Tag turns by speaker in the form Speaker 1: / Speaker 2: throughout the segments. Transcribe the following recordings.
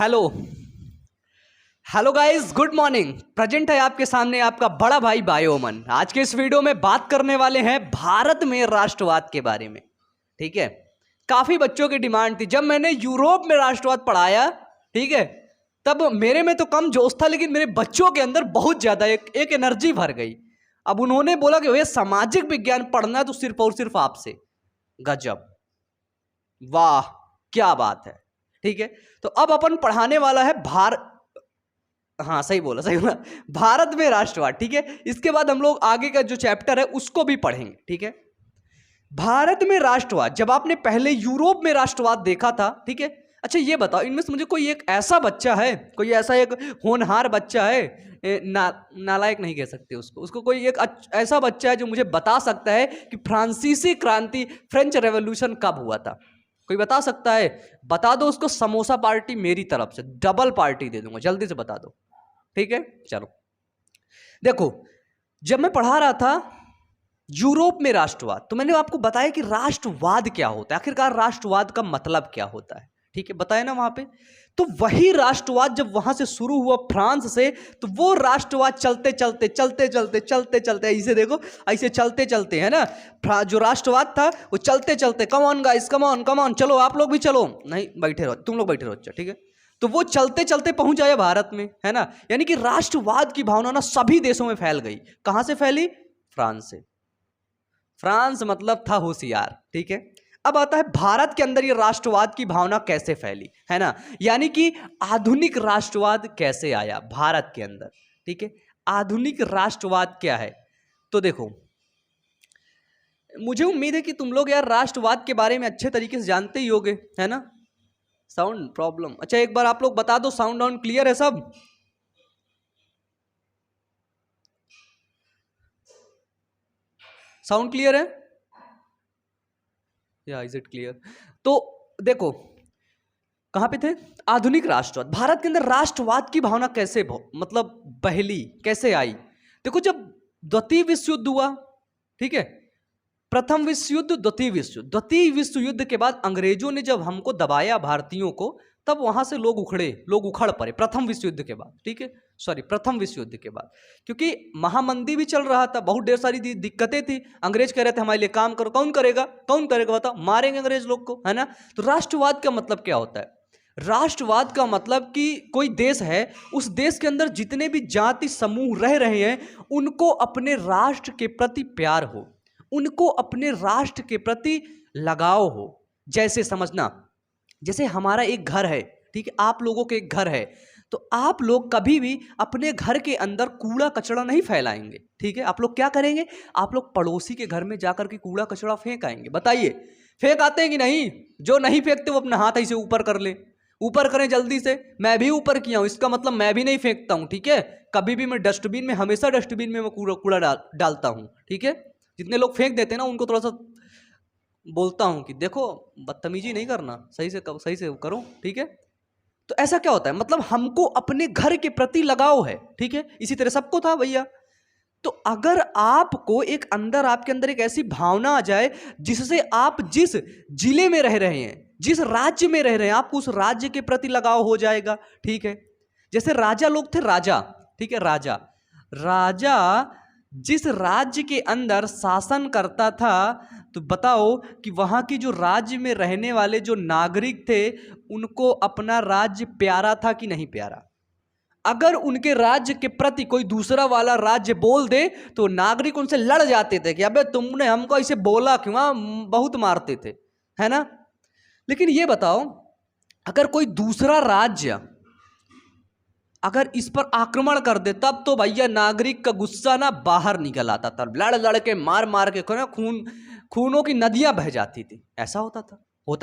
Speaker 1: Hello hello guys, good morning. Present है आपके सामने आपका बड़ा भाई बायोमन। आज के इस वीडियो में बात करने वाले हैं भारत में राष्ट्रवाद के बारे में। ठीक है, काफी बच्चों की डिमांड थी। जब मैंने यूरोप में राष्ट्रवाद पढ़ाया, ठीक है, तब मेरे में तो कम जोश था, लेकिन मेरे बच्चों के अंदर बहुत ज्यादा एक एनर्जी भर गई। अब उन्होंने बोला कि भैया सामाजिक विज्ञान पढ़ना है तो सिर्फ और सिर्फ आपसे। गजब, वाह, क्या बात है। ठीक है, तो अब अपन पढ़ाने वाला है हाँ सही बोला, सही बोला, भारत में राष्ट्रवाद। ठीक है, इसके बाद हम लोग आगे का जो चैप्टर है उसको भी पढ़ेंगे। ठीक है, भारत में राष्ट्रवाद, जब आपने पहले यूरोप में राष्ट्रवाद देखा था, ठीक है, अच्छा ये बताओ, इनमें से मुझे कोई एक ऐसा बच्चा है, कोई ऐसा एक होनहार बच्चा है, नालायक नहीं कह सकते उसको कोई एक ऐसा बच्चा है जो मुझे बता सकता है कि फ्रांसीसी क्रांति, फ्रेंच रेवोल्यूशन कब हुआ था? कोई बता सकता है? बता दो उसको, समोसा पार्टी मेरी तरफ से डबल पार्टी दे दूंगा, जल्दी से बता दो। ठीक है, चलो देखो, जब मैं पढ़ा रहा था यूरोप में राष्ट्रवाद, तो मैंने आपको बताया कि राष्ट्रवाद क्या होता है, आखिरकार राष्ट्रवाद का मतलब क्या होता है। ठीक है, बताया ना वहां पे। तो वही राष्ट्रवाद जब वहां से शुरू हुआ फ्रांस से, तो वो राष्ट्रवाद चलते चलते चलते चलते चलते चलते ऐसे देखो, ऐसे चलते चलते है ना, जो राष्ट्रवाद था वो चलते चलते, come on guys, come on come on, चलो आप लोग भी चलो, नहीं बैठे रहो, तुम लोग बैठे रहो, अच्छा ठीक है। तो वो चलते चलते पहुंच आया भारत में, है ना। यानी कि राष्ट्रवाद की भावना ना सभी देशों में फैल गई। कहां से फैली? फ्रांस से। फ्रांस मतलब था होशियार। ठीक है, अब आता है भारत के अंदर ये राष्ट्रवाद की भावना कैसे फैली, है ना, यानी कि आधुनिक राष्ट्रवाद कैसे आया भारत के अंदर। ठीक है, आधुनिक राष्ट्रवाद क्या है? तो देखो, मुझे उम्मीद है कि तुम लोग यार राष्ट्रवाद के बारे में अच्छे तरीके से जानते ही होगे, है ना। साउंड प्रॉब्लम, अच्छा एक बार आप लोग बता दो, साउंड ऑन क्लियर है सब? साउंड क्लियर है या इज इट क्लियर? तो देखो, कहां पे थे? आधुनिक राष्ट्रवाद, भारत के अंदर राष्ट्रवाद की भावना कैसे मतलब बहली, कैसे आई? देखो, जब द्वितीय विश्व युद्ध हुआ, ठीक है, प्रथम विश्व युद्ध, द्वितीय विश्व युद्ध के बाद अंग्रेजों ने जब हमको दबाया भारतीयों को, तब वहां से लोग उखड़ पड़े प्रथम विश्व युद्ध के बाद। ठीक है, सॉरी, प्रथम विश्व युद्ध के बाद, क्योंकि महामंदी भी चल रहा था, बहुत ढेर सारी दिक्कतें थी। अंग्रेज कह रहे थे हमारे लिए काम करो, कौन करेगा, कौन करेगा बताओ, मारेंगे अंग्रेज लोग को, है ना। तो राष्ट्रवाद का मतलब क्या होता है? राष्ट्रवाद का मतलब कि कोई देश है, उस देश के अंदर जितने भी जाति समूह रह रहे हैं, उनको अपने राष्ट्र के प्रति प्यार हो, उनको अपने राष्ट्र के प्रति लगाव हो। जैसे समझना, जैसे हमारा एक घर है, ठीक है, आप लोगों के एक घर है, तो आप लोग कभी भी अपने घर के अंदर कूड़ा कचरा नहीं फैलाएंगे। ठीक है, आप लोग क्या करेंगे? आप लोग पड़ोसी के घर में जाकर के कूड़ा कचरा फेंक आएंगे। बताइए, फेंक आते हैं कि नहीं? जो नहीं फेंकते वो अपना हाथ ऐसे ऊपर कर ले, ऊपर करें जल्दी से। मैं भी ऊपर किया हूं, इसका मतलब मैं भी नहीं फेंकता हूं। ठीक है, कभी भी मैं डस्टबिन में, हमेशा डस्टबिन में मैं कूड़ा डालता हूं। ठीक है, जितने लोग फेंक देते हैं ना, उनको थोड़ा सा बोलता हूं कि देखो, बदतमीजी नहीं करना, सही से करो। ठीक है, तो ऐसा क्या होता है, मतलब हमको अपने घर के प्रति लगाव है। ठीक है, इसी तरह सबको था भैया। तो अगर आपको एक अंदर, आपके अंदर एक ऐसी भावना आ जाए जिससे आप जिस जिले में रह रहे हैं, जिस राज्य में रह रहे हैं, आपको उस राज्य के प्रति लगाव हो जाएगा। ठीक है, जैसे राजा लोग थे, राजा, ठीक है, राजा राजा जिस राज्य के अंदर शासन करता था, तो बताओ कि वहां की जो राज्य में रहने वाले जो नागरिक थे, उनको अपना राज्य प्यारा था कि नहीं प्यारा? अगर उनके राज्य के प्रति कोई दूसरा वाला राज्य बोल दे, तो नागरिक उनसे लड़ जाते थे कि अबे तुमने हमको ऐसे बोला क्यों, बहुत मारते थे, है ना। लेकिन ये बताओ, अगर कोई दूसरा राज्य अगर इस पर आक्रमण कर दे, तब तो भैया नागरिक का गुस्सा ना बाहर निकल आता था, लड़ लड़ के, मार मार के खूनों की नदियां बह जाती थी। ऐसा होता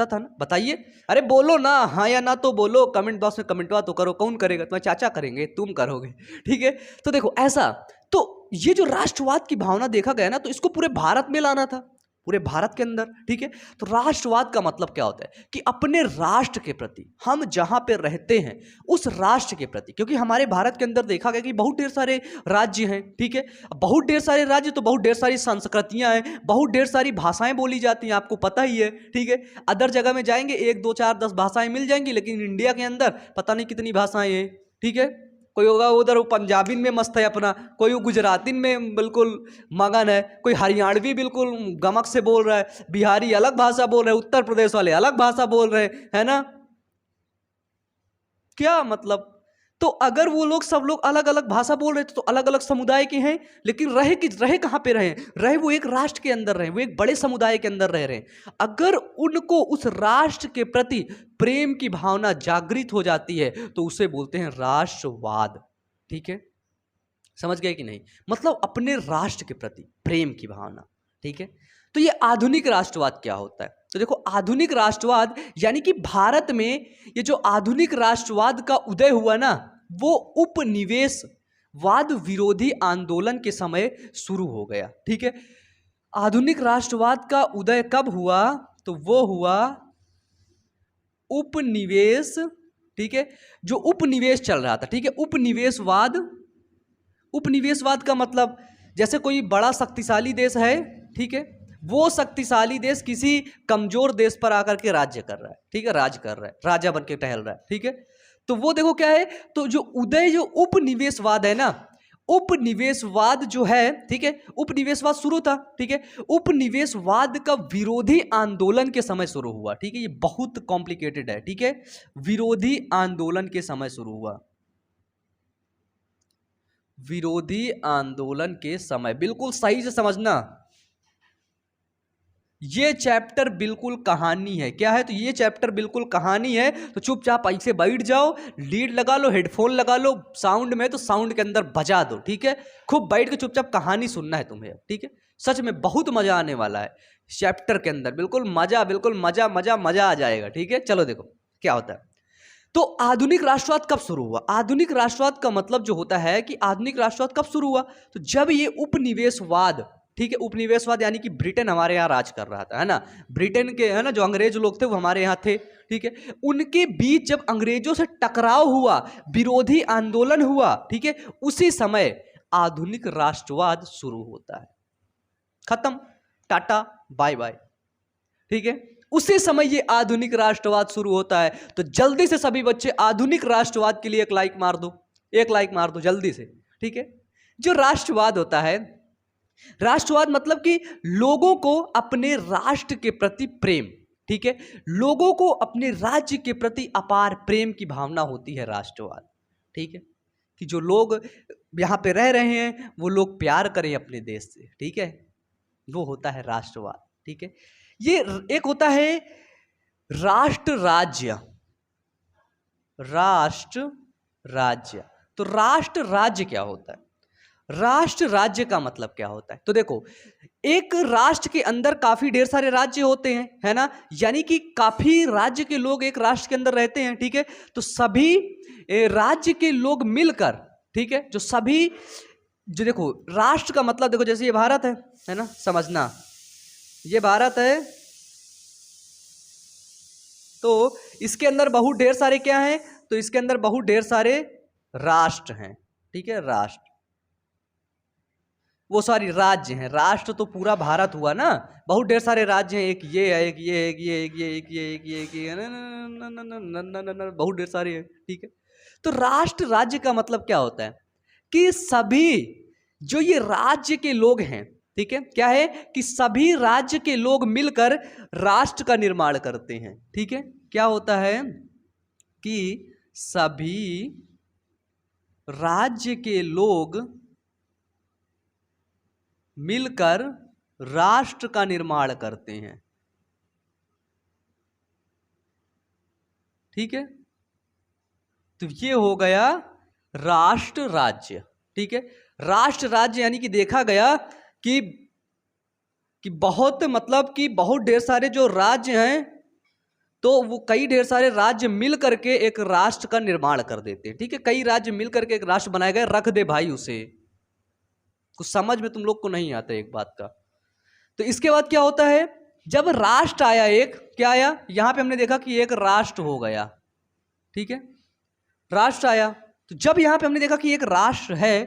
Speaker 1: था ना। बताइए, अरे बोलो ना, हाँ या ना तो बोलो, कमेंट बॉक्स में कमेंटवा तो करो। कौन करेगा? तुम्हारे चाचा करेंगे, तुम करोगे। ठीक है, तो देखो ऐसा, तो ये जो राष्ट्रवाद की भावना देखा गया ना, तो इसको पूरे भारत में लाना था। पूरे भारत के अंदर, ठीक है। तो राष्ट्रवाद का मतलब क्या होता है कि अपने राष्ट्र के प्रति, हम जहां पे रहते हैं उस राष्ट्र के प्रति, क्योंकि हमारे भारत के अंदर देखा गया कि बहुत ढेर सारे राज्य हैं, ठीक है। बहुत ढेर सारे राज्य तो बहुत ढेर सारी संस्कृतियां हैं, बहुत ढेर सारी भाषाएं बोली जाती हैं, आपको पता ही है, ठीक है। अदर जगह में जाएंगे 1 2 4 10 भाषाएं मिल जाएंगी, लेकिन इंडिया के अंदर पता नहीं कितनी भाषाएं हैं, ठीक है। कोई होगा उधर वो पंजाबी में मस्त है अपना, कोई वो गुजराती में बिल्कुल मगन है, कोई हरियाणवी बिल्कुल गमक से बोल रहा है, बिहारी अलग भाषा बोल रहे हैं, उत्तर प्रदेश वाले अलग भाषा बोल रहे हैं, है ना। क्या मतलब, तो अगर वो लोग सब लोग अलग अलग भाषा बोल रहे थे तो अलग अलग समुदाय के हैं, लेकिन रहे कहाँ पे रहे वो एक राष्ट्र के अंदर रहे, वो एक बड़े समुदाय के अंदर रह रहे हैं। अगर उनको उस राष्ट्र के प्रति प्रेम की भावना जागृत हो जाती है तो उसे बोलते हैं राष्ट्रवाद, ठीक है। समझ गए कि नहीं, मतलब अपने राष्ट्र के प्रति प्रेम की भावना, ठीक है। तो ये आधुनिक राष्ट्रवाद क्या होता है, तो देखो आधुनिक राष्ट्रवाद यानी कि भारत में ये जो आधुनिक राष्ट्रवाद का उदय हुआ ना, वो उपनिवेशवाद विरोधी आंदोलन के समय शुरू हो गया, ठीक है। आधुनिक राष्ट्रवाद का उदय कब हुआ, तो वो हुआ उपनिवेश, ठीक है, जो उपनिवेश चल रहा था, ठीक है। उपनिवेशवाद का मतलब जैसे कोई बड़ा शक्तिशाली देश है, ठीक है, वो शक्तिशाली देश किसी कमजोर देश पर आकर के राज्य कर रहा है, ठीक है, राज कर रहा है, राजा बन के टहल रहा है, ठीक है। तो वो देखो क्या है, तो जो उपनिवेशवाद है ना, उपनिवेशवाद जो है, ठीक है, उपनिवेशवाद शुरू था, ठीक है। उपनिवेशवाद का विरोधी आंदोलन के समय शुरू हुआ, ठीक है। ये बहुत कॉम्प्लिकेटेड है, ठीक है। विरोधी आंदोलन के समय शुरू हुआ, विरोधी आंदोलन के समय, बिल्कुल सही से समझना, ये चैप्टर बिल्कुल कहानी है। क्या है, तो ये चैप्टर बिल्कुल कहानी है। तो चुपचाप ऐसे बैठ जाओ, लीड लगा लो, हेडफोन लगा लो, साउंड में तो साउंड के अंदर बजा दो, ठीक है। खूब बैठ के चुपचाप कहानी सुनना है तुम्हें, ठीक है। सच में बहुत मजा आने वाला है चैप्टर के अंदर, बिल्कुल मजा, बिल्कुल मजा मजा मजा आ जाएगा, ठीक है। चलो देखो क्या होता है। तो आधुनिक राष्ट्रवाद कब शुरू हुआ, आधुनिक राष्ट्रवाद का मतलब जो होता है कि आधुनिक राष्ट्रवाद कब शुरू हुआ, तो जब ये उपनिवेशवाद, ठीक है, उपनिवेशवाद यानी कि ब्रिटेन हमारे यहाँ राज कर रहा था, है ना। ब्रिटेन के, है ना, जो अंग्रेज लोग थे वो हमारे यहाँ थे, ठीक है। उनके बीच जब अंग्रेजों से टकराव हुआ, विरोधी आंदोलन हुआ, ठीक है, उसी समय आधुनिक राष्ट्रवाद शुरू होता है। खत्म, टाटा बाय बाय, ठीक है। उसी समय ये आधुनिक राष्ट्रवाद शुरू होता है। तो जल्दी से सभी बच्चे आधुनिक राष्ट्रवाद के लिए एक लाइक मार दो, एक लाइक मार दो जल्दी से, ठीक है। जो राष्ट्रवाद होता है, राष्ट्रवाद मतलब कि लोगों को अपने राष्ट्र के प्रति प्रेम, ठीक है, लोगों को अपने राज्य के प्रति अपार प्रेम की भावना होती है राष्ट्रवाद, ठीक है। कि जो लोग यहाँ पे रह रहे हैं वो लोग प्यार करें अपने देश से, ठीक है, वो होता है राष्ट्रवाद, ठीक है। ये एक होता है राष्ट्र राज्य, राष्ट्र राज्य। तो राष्ट्र राज्य क्या होता है, राष्ट्र राज्य का मतलब क्या होता है, तो देखो एक राष्ट्र के अंदर काफी ढेर सारे राज्य होते हैं, है ना, यानी कि काफी राज्य के लोग एक राष्ट्र के अंदर रहते हैं, ठीक है। तो सभी राज्य के लोग मिलकर, ठीक है, जो सभी, जो देखो राष्ट्र का मतलब देखो, जैसे ये भारत है ना, समझना ये भारत है, तो इसके अंदर बहुत ढेर सारे क्या हैं, तो इसके अंदर बहुत ढेर सारे राष्ट्र हैं, ठीक है, राष्ट्र, वो सॉरी राज्य हैं, राष्ट्र तो पूरा भारत हुआ ना, बहुत ढेर सारे राज्य हैं, एक ये है, एक ये है, एक ये, एक ये, एक ये, एक ये, एक ये, बहुत ढेर सारे हैं, ठीक है। तो राष्ट्र राज्य का मतलब क्या होता है कि सभी जो ये राज्य के लोग हैं, ठीक है, क्या है कि सभी राज्य के लोग मिलकर राष्ट्र का निर्माण करते हैं, ठीक है। क्या होता है कि सभी राज्य के लोग मिलकर राष्ट्र का निर्माण करते हैं, ठीक है। तो ये हो गया राष्ट्र राज्य, ठीक है। राष्ट्र राज्य यानी कि देखा गया कि बहुत, मतलब कि बहुत ढेर सारे जो राज्य हैं, तो वो कई ढेर सारे राज्य मिल करके एक राष्ट्र का निर्माण कर देते हैं, ठीक है। कई राज्य मिल करके एक राष्ट्र बनाया गया, रख दे भाई उसे, कुछ समझ में तुम लोग को नहीं आता एक बात का। तो इसके बाद क्या होता है, जब राष्ट्र आया एक, क्या आया, यहां पे हमने देखा कि एक राष्ट्र हो गया, ठीक है, राष्ट्र आया। तो जब यहां पे हमने देखा कि एक राष्ट्र है,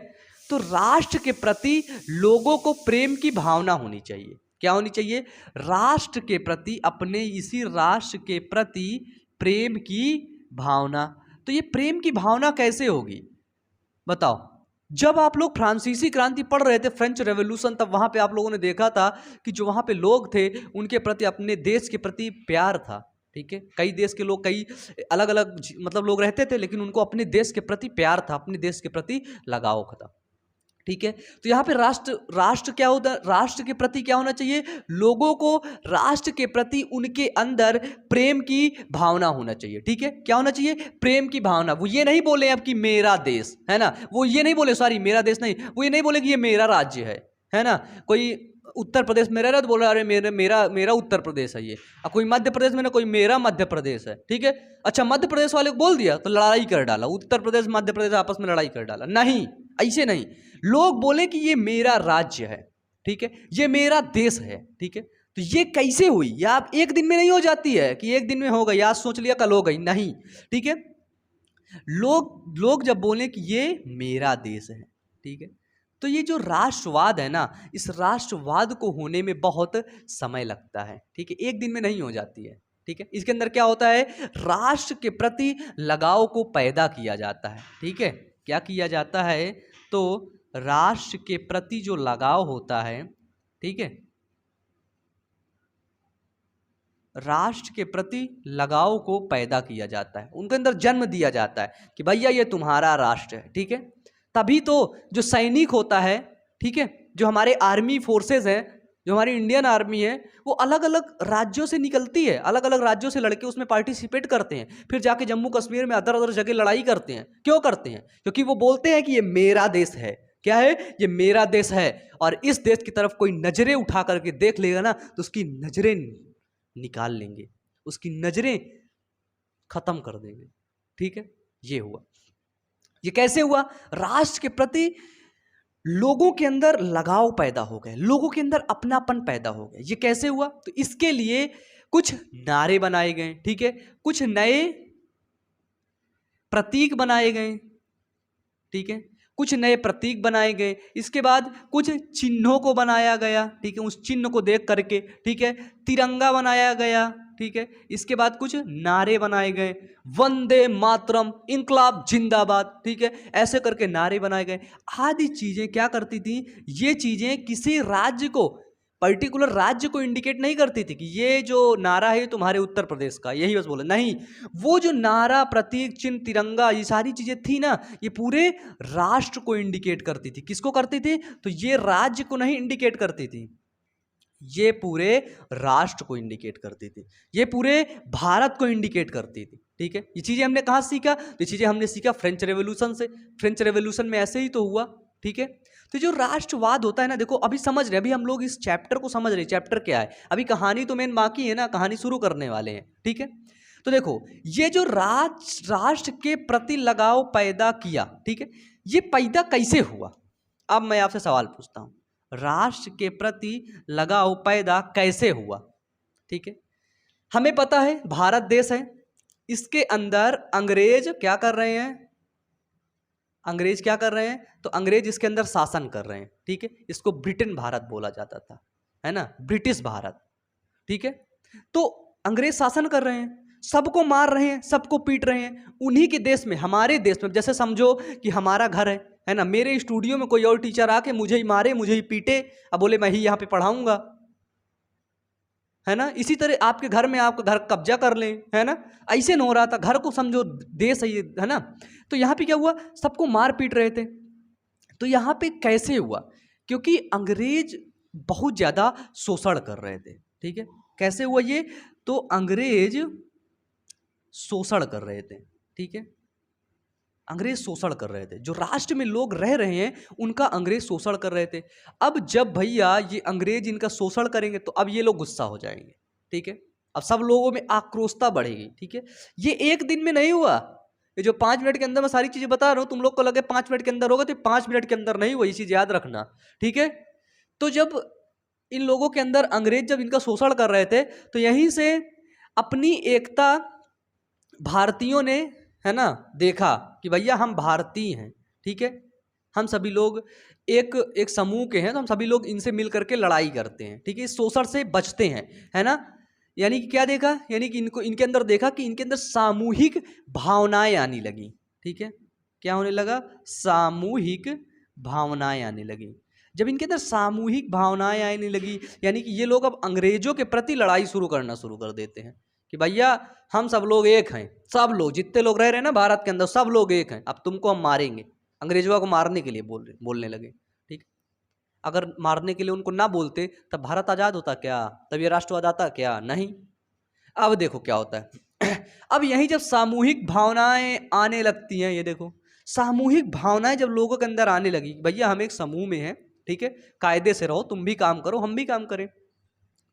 Speaker 1: तो राष्ट्र के प्रति लोगों को प्रेम की भावना होनी चाहिए। क्या होनी चाहिए, राष्ट्र के प्रति, अपने इसी राष्ट्र के प्रति प्रेम की भावना। तो ये प्रेम की भावना कैसे होगी बताओ। जब आप लोग फ्रांसीसी क्रांति पढ़ रहे थे, फ्रेंच रेवोल्यूशन, तब वहां पे आप लोगों ने देखा था कि जो वहां पे लोग थे उनके प्रति, अपने देश के प्रति प्यार था, ठीक है। कई देश के लोग, कई अलग अलग मतलब लोग रहते थे, लेकिन उनको अपने देश के प्रति प्यार था, अपने देश के प्रति लगाव था, ठीक है। तो यहाँ पे राष्ट्र क्या होता है, राष्ट्र के प्रति क्या होना चाहिए, लोगों को राष्ट्र के प्रति उनके अंदर प्रेम की भावना होना चाहिए, ठीक है। क्या होना चाहिए, प्रेम की भावना। वो ये नहीं बोले अब कि मेरा देश है ना, वो ये नहीं बोले, सॉरी मेरा देश नहीं, वो ये नहीं बोले कि ये मेरा राज्य है ना। कोई उत्तर प्रदेश में रह रहा है तो बोल रहा है अरे मेरा उत्तर प्रदेश है ये, और कोई मध्य प्रदेश में ना, कोई मेरा मध्य प्रदेश है, ठीक है। अच्छा, मध्य प्रदेश वाले को बोल दिया तो लड़ाई कर डाला, उत्तर प्रदेश मध्य प्रदेश आपस में लड़ाई कर डाला। नहीं, ऐसे नहीं, लोग बोले कि ये मेरा राज्य है, ठीक है, ये मेरा देश है, ठीक है। तो ये कैसे हुई, ये आप एक दिन में नहीं हो जाती है कि एक दिन में हो गई, आज सोच लिया कल हो गई, नहीं, ठीक है। लोग जब बोले कि ये मेरा देश है, ठीक है, तो ये जो राष्ट्रवाद है ना, इस राष्ट्रवाद को होने में बहुत समय लगता है, ठीक है, एक दिन में नहीं हो जाती है, ठीक है। इसके अंदर क्या होता है, राष्ट्र के प्रति लगाव को पैदा किया जाता है, ठीक है। क्या किया जाता है, तो राष्ट्र के प्रति जो लगाव होता है, ठीक है, राष्ट्र के प्रति लगाव को पैदा किया जाता है, उनके अंदर जन्म दिया जाता है कि भैया ये तुम्हारा राष्ट्र है, ठीक है। तभी तो जो सैनिक होता है, ठीक है, जो हमारे आर्मी फोर्सेस हैं, जो हमारी इंडियन आर्मी है, वो अलग अलग राज्यों से निकलती है, अलग अलग राज्यों से लड़के उसमें पार्टिसिपेट करते हैं, फिर जाके जम्मू कश्मीर में अदर अदर जगह लड़ाई करते हैं। क्यों करते हैं, क्योंकि वो बोलते हैं कि ये मेरा देश है। क्या है, ये मेरा देश है, और इस देश की तरफ कोई नजरें उठा करके देख लेगा ना, तो उसकी नजरें निकाल लेंगे, उसकी नजरें खत्म कर देंगे, ठीक है। ये हुआ, ये कैसे हुआ, राष्ट्र के प्रति लोगों के अंदर लगाव पैदा हो गए, लोगों के अंदर अपनापन पैदा हो गया। ये कैसे हुआ, तो इसके लिए कुछ नारे बनाए गए, ठीक है, कुछ नए प्रतीक बनाए गए, ठीक है, कुछ नए प्रतीक बनाए गए। इसके बाद कुछ चिन्हों को बनाया गया, ठीक है, उस चिन्ह को देख करके, ठीक है, तिरंगा बनाया गया, ठीक है। इसके बाद कुछ नारे बनाए गए, वंदे मातरम, इनकलाब जिंदाबाद, ठीक है, ऐसे करके नारे बनाए गए। आदि चीजें क्या करती थी, ये चीजें किसी राज्य को, पर्टिकुलर राज्य को इंडिकेट नहीं करती थी कि ये जो नारा है तुम्हारे उत्तर प्रदेश का, यही बस बोले, नहीं, वो जो नारा, प्रतीक, चिन्ह, तिरंगा, ये सारी चीजें थी ना, ये पूरे राष्ट्र को इंडिकेट करती थी। किसको करती थी, तो ये राज्य को नहीं इंडिकेट करती थी, ये पूरे राष्ट्र को इंडिकेट करती थी, ये पूरे भारत को इंडिकेट करती थी, ठीक है। ये चीजें हमने कहां सीखा, ये चीजें हमने सीखा फ्रेंच रेवोल्यूशन से। फ्रेंच रेवोल्यूशन में ऐसे ही तो हुआ, ठीक है। तो जो राष्ट्रवाद होता है ना, देखो अभी समझ रहे, अभी हम लोग इस चैप्टर को समझ रहे, चैप्टर क्या है, अभी कहानी तो मेन बाकी है ना, कहानी शुरू करने वाले हैं, ठीक है। तो देखो, ये जो राष्ट्र के प्रति लगाव पैदा किया, ठीक है, ये पैदा कैसे हुआ। अब मैं आपसे सवाल पूछता हूं, राष्ट्र के प्रति लगाव पैदा कैसे हुआ, ठीक है। हमें पता है भारत देश है, इसके अंदर अंग्रेज क्या कर रहे हैं, अंग्रेज क्या कर रहे हैं, तो अंग्रेज इसके अंदर शासन कर रहे हैं, ठीक है। इसको ब्रिटेन भारत बोला जाता था, है ना, ब्रिटिश भारत, ठीक है। तो अंग्रेज शासन कर रहे हैं, सबको मार रहे हैं, सबको पीट रहे हैं। उन्हीं के देश में, हमारे देश में, जैसे समझो कि हमारा घर है ना, मेरे स्टूडियो में कोई और टीचर आके मुझे ही मारे, मुझे ही पीटे, अब बोले मैं ही यहाँ पे पढ़ाऊंगा, है ना। इसी तरह आपके घर में आपका घर कब्जा कर लें, है ना, ऐसे न हो रहा था। घर को समझो देश है ये, है ना। तो यहाँ पे क्या हुआ, सबको मार पीट रहे थे। तो यहाँ पे कैसे हुआ, क्योंकि अंग्रेज बहुत ज्यादा शोषण कर रहे थे, ठीक है। कैसे हुआ ये, तो अंग्रेज शोषण कर रहे थे, ठीक है, अंग्रेज शोषण कर रहे थे। जो राष्ट्र में लोग रह रहे हैं उनका अंग्रेज शोषण कर रहे थे। अब जब भैया ये अंग्रेज इनका शोषण करेंगे तो अब ये लोग गुस्सा हो जाएंगे, ठीक है। अब सब लोगों में आक्रोशता बढ़ेगी, ठीक है। ये एक दिन में नहीं हुआ, ये जो 5 मिनट के अंदर मैं सारी चीजें बता रहा हूं, तुम लोग को लगे 5 मिनट के अंदर होगा, तो 5 मिनट के अंदर नहीं हुआ, ये चीज याद रखना, ठीक है। तो जब इन लोगों के अंदर अंग्रेज जब इनका शोषण कर रहे थे तो यहीं से अपनी एकता भारतीयों ने, है ना, देखा कि भैया हम भारतीय हैं, ठीक है, हम सभी लोग एक एक समूह के हैं, तो हम सभी लोग इनसे मिल करके लड़ाई करते हैं, ठीक है, इस शोषण से बचते हैं, है ना। यानी कि क्या देखा, यानी कि इनको इनके अंदर देखा कि इनके अंदर सामूहिक भावनाएं आने लगी, ठीक है, क्या होने लगा, सामूहिक भावनाएं आने लगी। जब इनके अंदर सामूहिक भावनाएं आने लगी, यानी कि ये लोग अब अंग्रेजों के प्रति लड़ाई शुरू करना शुरू कर देते हैं कि भैया हम सब लोग एक हैं, सब लोग जितने लोग रह रहे हैं ना भारत के अंदर, सब लोग एक हैं, अब तुमको हम मारेंगे। अंग्रेजों को मारने के लिए बोलने लगे, ठीक। अगर मारने के लिए उनको ना बोलते तब भारत आज़ाद होता क्या, तब ये राष्ट्रवाद आता क्या, नहीं। अब देखो क्या होता है अब यही जब सामूहिक भावनाएं आने लगती हैं, ये देखो सामूहिक भावनाएं जब लोगों के अंदर आने लगी, भैया हम एक समूह में हैं, ठीक है, कायदे से रहो, तुम भी काम करो हम भी काम करें,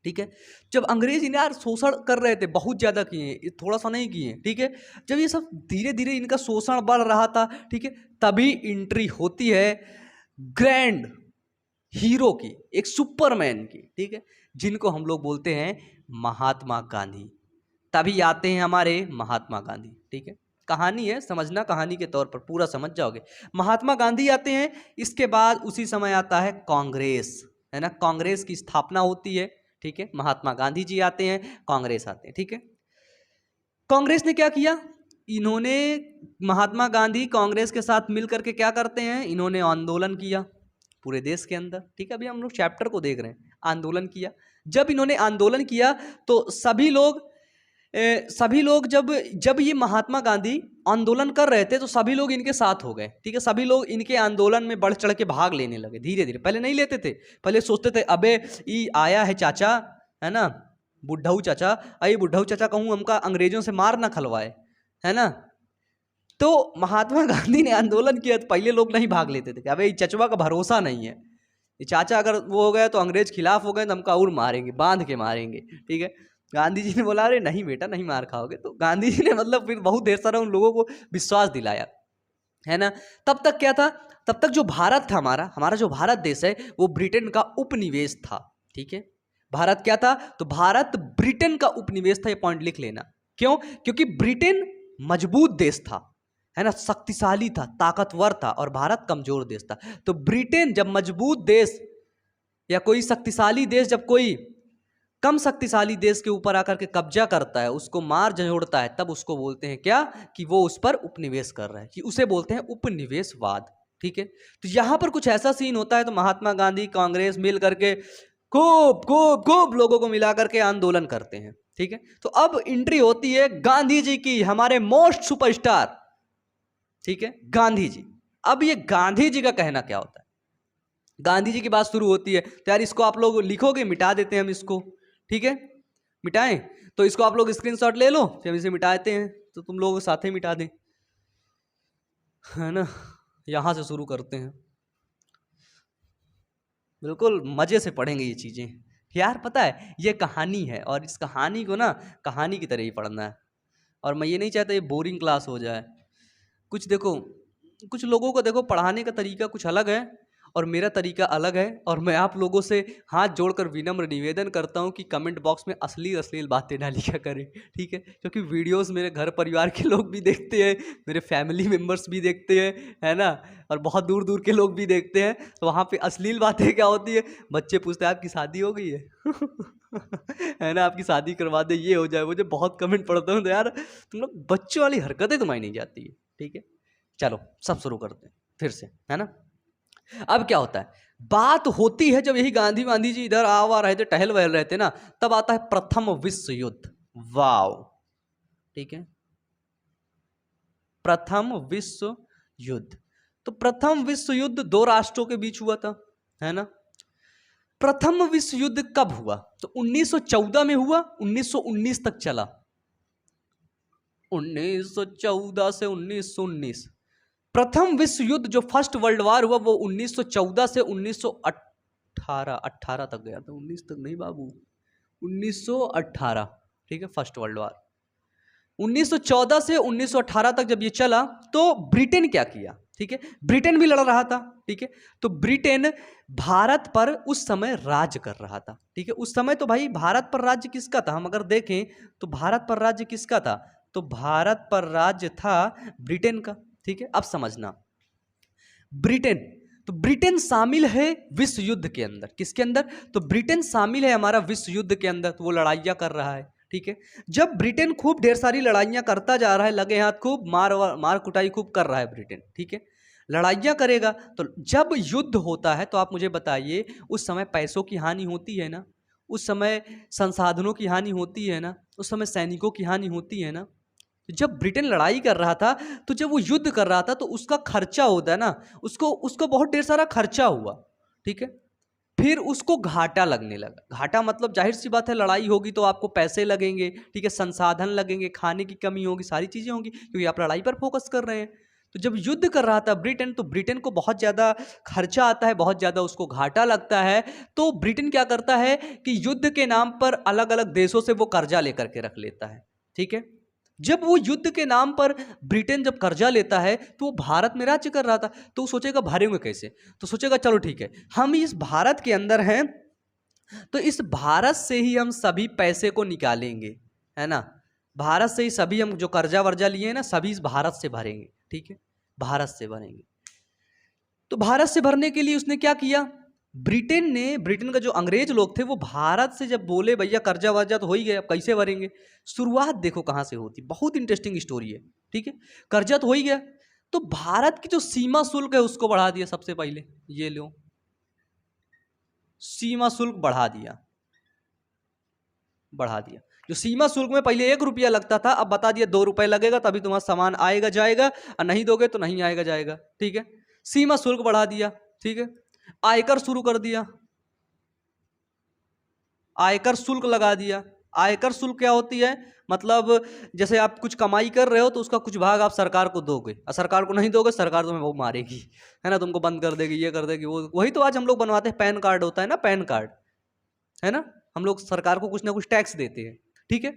Speaker 1: ठीक है। जब अंग्रेज यार शोषण कर रहे थे, बहुत ज़्यादा किए, थोड़ा सा नहीं किए, ठीक है, जब ये सब धीरे धीरे इनका शोषण बढ़ रहा था, ठीक है, तभी एंट्री होती है ग्रैंड हीरो की, एक सुपरमैन की, ठीक है, जिनको हम लोग बोलते हैं महात्मा गांधी। तभी आते हैं हमारे महात्मा गांधी, ठीक है, कहानी है, समझना कहानी के तौर पर, पूरा समझ जाओगे। महात्मा गांधी आते हैं, इसके बाद उसी समय आता है कांग्रेस, है ना, कांग्रेस की स्थापना होती है, ठीक है, महात्मा गांधी जी आते हैं, कांग्रेस आते हैं, ठीक है। कांग्रेस ने क्या किया, इन्होंने, महात्मा गांधी कांग्रेस के साथ मिलकर के क्या करते हैं, इन्होंने आंदोलन किया पूरे देश के अंदर, ठीक है, अभी हम लोग चैप्टर को देख रहे हैं, आंदोलन किया। जब इन्होंने आंदोलन किया तो सभी लोग जब ये महात्मा गांधी आंदोलन कर रहे थे तो सभी लोग इनके साथ हो गए, ठीक है, सभी लोग इनके आंदोलन में बढ़ चढ़ के भाग लेने लगे धीरे धीरे। पहले नहीं लेते थे, पहले सोचते थे अबे ये आया है चाचा, है ना, बुढ़ऊ चाचा, अरे बुढ़ऊ चाचा कहूँ हमका अंग्रेजों से मार ना खलवाए, है ना। तो महात्मा गांधी ने आंदोलन किया तो पहले लोग नहीं भाग लेते थे, अबे चचवा का भरोसा नहीं है, ये चाचा अगर वो हो गए तो अंग्रेज खिलाफ हो गए तो हमका और मारेंगे, बांध के मारेंगे, ठीक है। गांधी जी ने बोला अरे नहीं बेटा नहीं मार खाओगे, तो गांधी जी ने मतलब फिर बहुत देर सारा उन लोगों को विश्वास दिलाया, है ना। तब तक क्या था, तब तक जो भारत था, हमारा जो भारत देश है वो ब्रिटेन का उपनिवेश था, ठीक है। भारत क्या था, तो भारत ब्रिटेन का उपनिवेश था, ये पॉइंट लिख लेना। क्यों, क्योंकि ब्रिटेन मजबूत देश था, है ना, शक्तिशाली था, ताकतवर था, और भारत कमजोर देश था। तो ब्रिटेन जब मजबूत देश या कोई शक्तिशाली देश जब कोई कम शक्तिशाली देश के ऊपर आकर के कब्जा करता है, उसको मार झोड़ता है, तब उसको बोलते हैं क्या, कि वो उस पर उपनिवेश कर रहा है, कि उसे बोलते हैं उपनिवेशवाद, ठीक है। तो यहां पर कुछ ऐसा सीन होता है, तो महात्मा गांधी कांग्रेस मिल करके खूब खूब खूब लोगों को मिला करके आंदोलन करते हैं, ठीक है। तो अब एंट्री होती है गांधी जी की, हमारे मोस्ट सुपरस्टार, ठीक है, गांधी जी। अब ये गांधी जी का कहना क्या होता है, गांधी जी की बात शुरू होती है, तो यार इसको आप लोग लिखोगे, मिटा देते हैं हम इसको, ठीक है, मिटाएं, तो इसको आप लोग स्क्रीनशॉट ले लो, फिर हम इसे मिटाते हैं, तो तुम लोग साथ ही मिटा दें, है ना। यहां से शुरू करते हैं, बिल्कुल मजे से पढ़ेंगे ये चीजें यार, पता है ये कहानी है, और इस कहानी को ना कहानी की तरह ही पढ़ना है, और मैं ये नहीं चाहता ये बोरिंग क्लास हो जाए। कुछ देखो, कुछ लोगों को देखो पढ़ाने का तरीका कुछ अलग है और मेरा तरीका अलग है, और मैं आप लोगों से हाथ जोड़कर विनम्र निवेदन करता हूं कि कमेंट बॉक्स में अश्लील बातें ना लिखा करें, ठीक है, क्योंकि वीडियोस मेरे घर परिवार के लोग भी देखते हैं, मेरे फैमिली मेम्बर्स भी देखते हैं, है ना, और बहुत दूर दूर के लोग भी देखते हैं, तो वहाँ पे अश्लील बातें क्या होती है, बच्चे पूछते हैं आपकी शादी हो गई है है ना, आपकी शादी करवा दे, ये हो जाए, मुझे बहुत कमेंट पढ़ता हूँ, तो यार तुम लोग बच्चों वाली हरकतें तुम्हारी नहीं जाती है, ठीक है। चलो सब शुरू करते हैं फिर से, है ना। अब क्या होता है, बात होती है जब यही गांधी जी इधर आ रहे थे, टहल वहल रहे थे ना, तब आता है प्रथम विश्व युद्ध। वाव, ठीक है, प्रथम विश्व युद्ध। तो प्रथम विश्व युद्ध दो राष्ट्रों के बीच हुआ था, है ना। प्रथम विश्व युद्ध कब हुआ, तो 1914 में हुआ, 1919 तक चला, 1914 से 1919। प्रथम विश्व युद्ध जो फर्स्ट वर्ल्ड वार हुआ वो 1914 से 1918 तक गया था, 19 तक नहीं बाबू, 1918, ठीक है, फर्स्ट वर्ल्ड वार। 1914 से 1918 तक जब ये चला तो ब्रिटेन क्या किया, ठीक है, ब्रिटेन भी लड़ रहा था, ठीक है, तो ब्रिटेन भारत पर उस समय राज्य कर रहा था, ठीक है, उस समय तो भाई भारत पर राज्य किसका था, हम अगर देखें तो भारत पर राज्य किसका था, तो भारत पर राज्य था ब्रिटेन का, ठीक है। अब समझना, ब्रिटेन, तो ब्रिटेन शामिल है विश्व युद्ध के अंदर, किसके अंदर, तो ब्रिटेन शामिल है हमारा विश्व युद्ध के अंदर, तो वो लड़ाइयाँ कर रहा है, ठीक है। जब ब्रिटेन खूब ढेर सारी लड़ाइयाँ करता जा रहा है, लगे हाथ खूब मार कुटाई खूब कर रहा है ब्रिटेन, ठीक है, लड़ाइयाँ करेगा, तो जब युद्ध होता है तो आप मुझे बताइए उस समय पैसों की हानि होती है ना, उस समय संसाधनों की हानि होती है ना, उस समय सैनिकों की हानि होती है ना। जब ब्रिटेन लड़ाई कर रहा था, तो जब वो युद्ध कर रहा था तो उसका खर्चा होता है ना, उसको उसको बहुत ढेर सारा खर्चा हुआ, ठीक है, फिर उसको घाटा लगने लगा। घाटा मतलब जाहिर सी बात है, लड़ाई होगी तो आपको पैसे लगेंगे, ठीक है, संसाधन लगेंगे, खाने की कमी होगी, सारी चीज़ें होंगी, क्योंकि आप लड़ाई पर फोकस कर रहे हैं। तो जब युद्ध कर रहा था ब्रिटेन, तो ब्रिटेन को बहुत ज़्यादा खर्चा आता है, बहुत ज़्यादा उसको घाटा लगता है। तो ब्रिटेन क्या करता है कि युद्ध के नाम पर अलग अलग देशों से वो कर्जा लेकर के रख लेता है, ठीक है। जब वो युद्ध के नाम पर ब्रिटेन जब कर्जा लेता है, तो वो भारत में राज्य कर रहा था, तो वो सोचेगा भरेंगे कैसे, तो सोचेगा चलो ठीक है, हम इस भारत के अंदर हैं, तो इस भारत से ही हम सभी पैसे को निकालेंगे, है ना, भारत से ही सभी हम जो कर्जा वर्जा लिए हैं ना, सभी इस भारत से भरेंगे, ठीक है, भारत से भरेंगे। तो भारत से भरने के लिए उसने क्या किया, ब्रिटेन का जो अंग्रेज लोग थे वो भारत से जब बोले भैया कर्जा वर्जा तो हो ही गया, अब कैसे भरेंगे, शुरुआत देखो कहाँ से होती, बहुत इंटरेस्टिंग स्टोरी है, ठीक है, कर्जा तो हो ही गया, तो भारत की जो सीमा शुल्क है उसको बढ़ा दिया सबसे पहले, ये लो सीमा शुल्क बढ़ा दिया। जो सीमा शुल्क में पहले 1 रुपया लगता था, अब बता दिया 2 रुपये लगेगा, तभी तुम्हारा सामान आएगा जाएगा, और नहीं दोगे तो नहीं आएगा जाएगा, ठीक है, सीमा शुल्क बढ़ा दिया, ठीक है। आयकर शुरू कर दिया, आयकर शुल्क लगा दिया। आयकर शुल्क क्या होती है, मतलब जैसे आप कुछ कमाई कर रहे हो तो उसका कुछ भाग आप सरकार को दोगे, और सरकार को नहीं दोगे सरकार तुम्हें वो मारेगी, है ना, तुमको बंद कर देगी, ये कर देगी, वो वही तो आज हम लोग बनवाते हैं, पैन कार्ड होता है ना, पैन कार्ड, है ना, हम लोग सरकार को कुछ ना कुछ टैक्स देते हैं, ठीक है।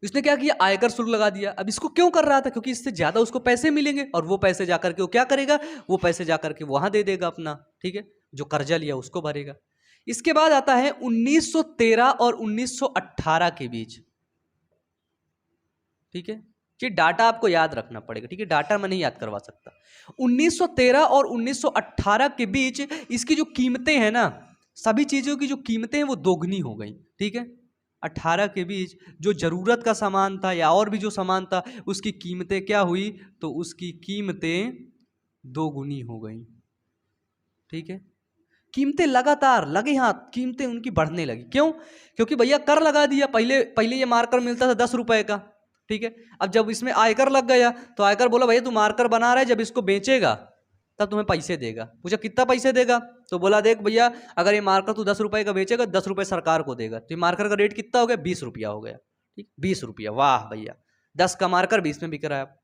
Speaker 1: इसने क्या किया, आयकर शुल्क लगा दिया। अब इसको क्यों कर रहा था, क्योंकि इससे ज्यादा उसको पैसे मिलेंगे, और वो पैसे जाकर के वो क्या करेगा, वो पैसे जाकर के वहां दे देगा अपना, ठीक है, जो कर्जा लिया उसको भरेगा। इसके बाद आता है 1913 और 1918 के बीच, ठीक है, ये डाटा आपको याद रखना पड़ेगा, ठीक है, डाटा मैं नहीं याद करवा सकता। 1913 और 1918 के बीच इसकी जो कीमतें हैं ना, सभी चीजों की जो कीमतें हैं वो दोगुनी हो गई, ठीक है। 18 के बीच जो जरूरत का सामान था या और भी जो सामान था उसकी कीमतें क्या हुई, तो उसकी कीमतें दोगुनी हो गई, ठीक है। कीमतें लगातार लगे हाथ, कीमतें उनकी बढ़ने लगी, क्यों, क्योंकि भैया कर लगा दिया, पहले पहले ये मार्कर मिलता था 10 रुपए का, ठीक है, अब जब इसमें आयकर लग गया तो आयकर बोला भैया तू मार्कर बना रहा है, जब इसको बेचेगा तब तुम्हें पैसे देगा। पूछा कितना पैसे देगा, तो बोला देख भैया अगर ये मार्कर तू 10 रुपए का बेचेगा 10 रुपए सरकार को देगा, तो ये मार्कर का रेट कितना हो गया, 20 रुपया हो गया, ठीक, 20 रुपया, वाह भैया 10 का मार्कर 20 में बिक रहा है।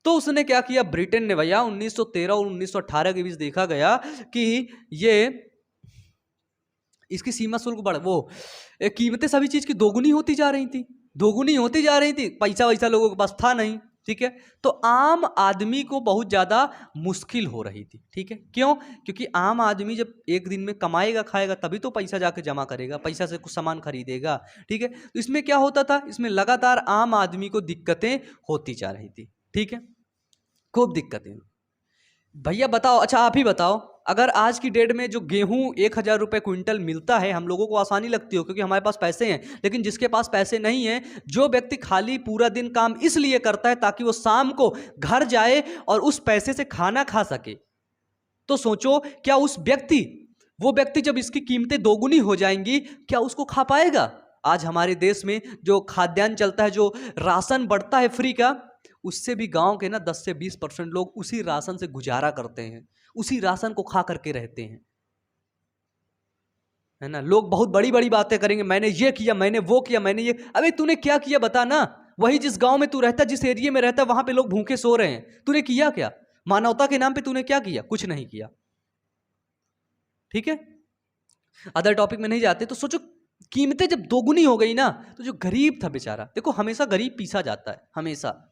Speaker 1: तो उसने क्या किया, ब्रिटेन ने भैया 1913 और 1918 के बीच देखा गया कि ये इसकी सीमा शुल्क बढ़ वो कीमतें सभी चीज की दोगुनी होती जा रही थी, दोगुनी होती जा रही थी, पैसा वैसा लोगों के पास था नहीं, ठीक है, तो आम आदमी को बहुत ज्यादा मुश्किल हो रही थी, ठीक है, क्यों, क्योंकि आम आदमी जब एक दिन में कमाएगा खाएगा तभी तो पैसा जाके जमा करेगा, पैसा से कुछ सामान खरीदेगा, ठीक है, तो इसमें क्या होता था, इसमें लगातार आम आदमी को दिक्कतें होती जा रही थी, ठीक है, खूब दिक्कतें। भैया बताओ, अच्छा आप ही बताओ, अगर आज की डेट में जो गेहूं 1,000 रुपये क्विंटल मिलता है, हम लोगों को आसानी लगती हो क्योंकि हमारे पास पैसे हैं, लेकिन जिसके पास पैसे नहीं है, जो व्यक्ति खाली पूरा दिन काम इसलिए करता है ताकि वो शाम को घर जाए और उस पैसे से खाना खा सके, तो सोचो क्या वो व्यक्ति जब इसकी कीमतें दोगुनी हो जाएंगी क्या उसको खा पाएगा। आज हमारे देश में जो खाद्यान्न चलता है, जो राशन बढ़ता है फ्री का, उससे भी गांव के ना 10 से 20% लोग उसी राशन से गुजारा करते हैं, उसी राशन को खा करके रहते हैं, है ना। लोग बहुत बड़ी बड़ी बातें करेंगे, मैंने ये किया, मैंने वो किया, मैंने ये, अबे तूने क्या किया बता ना, वही जिस गांव में तू रहता, जिस एरिया में रहता, वहां पे लोग भूखे सो रहे हैं, तूने किया क्या, मानवता के नाम पे तूने क्या किया, कुछ नहीं किया, ठीक है। अदर टॉपिक में नहीं जाते, तो सोचो कीमतें जब दोगुनी हो गई ना, तो जो गरीब था बेचारा, देखो हमेशा गरीब पीसा जाता है, हमेशा।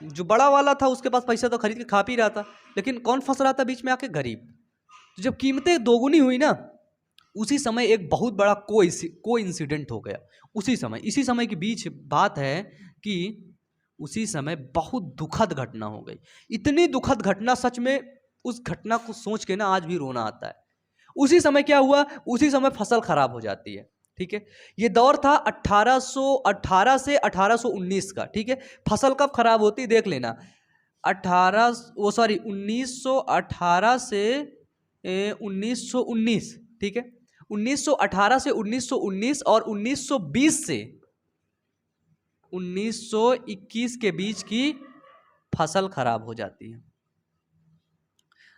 Speaker 1: जो बड़ा वाला था उसके पास पैसा तो खरीद के खा पी रहा था, लेकिन कौन फंस रहा था बीच में आके? गरीब। तो जब कीमतें दोगुनी हुई ना, उसी समय एक बहुत बड़ा को इंसिडेंट हो गया। उसी समय, इसी समय के बीच बात है कि उसी समय बहुत दुखद घटना हो गई। इतनी दुखद घटना, सच में उस घटना को सोच के ना आज भी रोना आता है। उसी समय क्या हुआ? उसी समय फसल खराब हो जाती है, ठीक है। ये दौर था 1818 से 1819 का, ठीक है। फसल कब खराब होती देख लेना, 1918 से 1919, ठीक है। 1918 से 1919 और 1920 से 1921 के बीच की फसल खराब हो जाती है।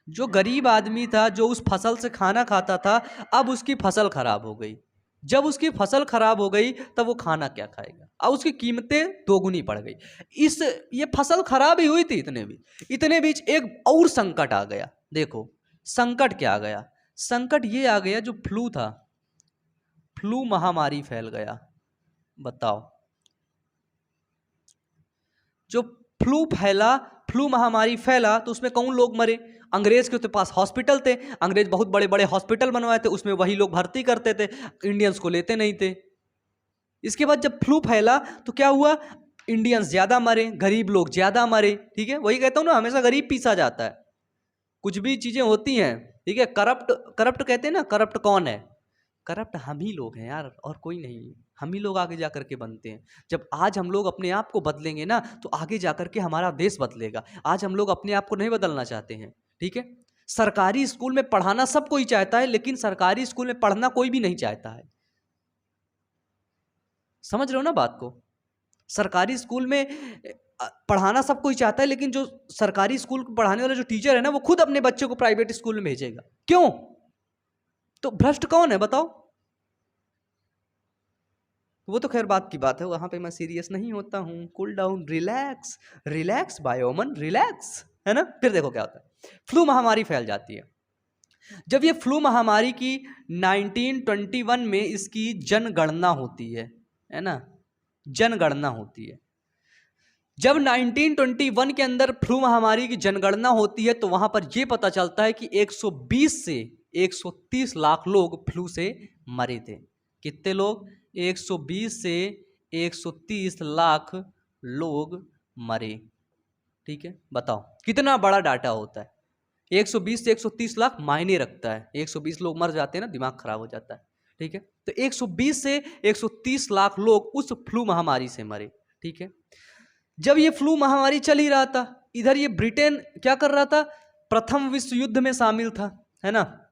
Speaker 1: जो गरीब आदमी था, जो उस फसल से खाना खाता था, अब उसकी फसल खराब हो गई। जब उसकी फसल खराब हो गई तब वो खाना क्या खाएगा? अब उसकी कीमतें दोगुनी पड़ गई। ये फसल खराब ही हुई थी, इतने बीच एक और संकट आ गया। देखो संकट क्या आ गया? संकट ये आ गया, जो फ्लू था, फ्लू महामारी फैल गया। बताओ, जो फ्लू महामारी फैला तो उसमें कौन लोग मरे? अंग्रेज के पास हॉस्पिटल थे, अंग्रेज बहुत बड़े बड़े हॉस्पिटल बनवाए थे, उसमें वही लोग भर्ती करते थे, इंडियंस को लेते नहीं थे। इसके बाद जब फ्लू फैला तो क्या हुआ? इंडियंस ज्यादा मरे, गरीब लोग ज्यादा मरे, ठीक है। वही कहता हूं ना, हमेशा गरीब पीसा जाता है। कुछ भी चीजें होती हैं, ठीक है। करप्ट कहते हैं ना, करप्ट कौन है? करप्ट हम ही लोग हैं यार, और कोई नहीं है। हम ही लोग आगे जा करके बनते हैं। जब आज हम लोग अपने आप को बदलेंगे ना, तो आगे जा करके हमारा देश बदलेगा। आज हम लोग अपने आप को नहीं बदलना चाहते हैं, ठीक है। सरकारी स्कूल में पढ़ाना सब कोई चाहता है, लेकिन सरकारी स्कूल में पढ़ना कोई भी नहीं चाहता है। समझ रहे हो ना बात को? सरकारी स्कूल में पढ़ाना सब कोई चाहता है, लेकिन जो सरकारी स्कूल पढ़ाने वाला जो टीचर है ना, वो खुद अपने बच्चे को प्राइवेट स्कूल में भेजेगा। क्यों? तो भ्रष्ट कौन है बताओ? वो तो खैर बात की बात है, वहां पे मैं सीरियस नहीं होता हूं। कूल डाउन, रिलैक्स, रिलैक्स बायोमन, रिलैक्स, है ना। फिर देखो क्या होता है, फ्लू महामारी फैल जाती है। जब ये फ्लू महामारी की 1921 में इसकी जनगणना होती है ना, जनगणना होती है। जब 1921 के अंदर फ्लू महामारी की जनगणना होती है, तो वहां पर यह पता चलता है कि 120 से 130 लाख लोग फ्लू से मरे थे। कितने लोग? 120 से 130 लाख लोग मरे, ठीक है। बताओ कितना बड़ा डाटा होता है। 120 से 130 लाख मायने रखता है। 120 लोग मर जाते हैं ना, दिमाग खराब हो जाता है, ठीक है। तो 120 से 130 लाख लोग उस फ्लू महामारी से मरे, ठीक है। जब ये फ्लू महामारी चल ही रहा था, इधर ये ब्रिटेन क्या कर रहा था? प्रथम विश्व युद्ध में शामिल था, है ना,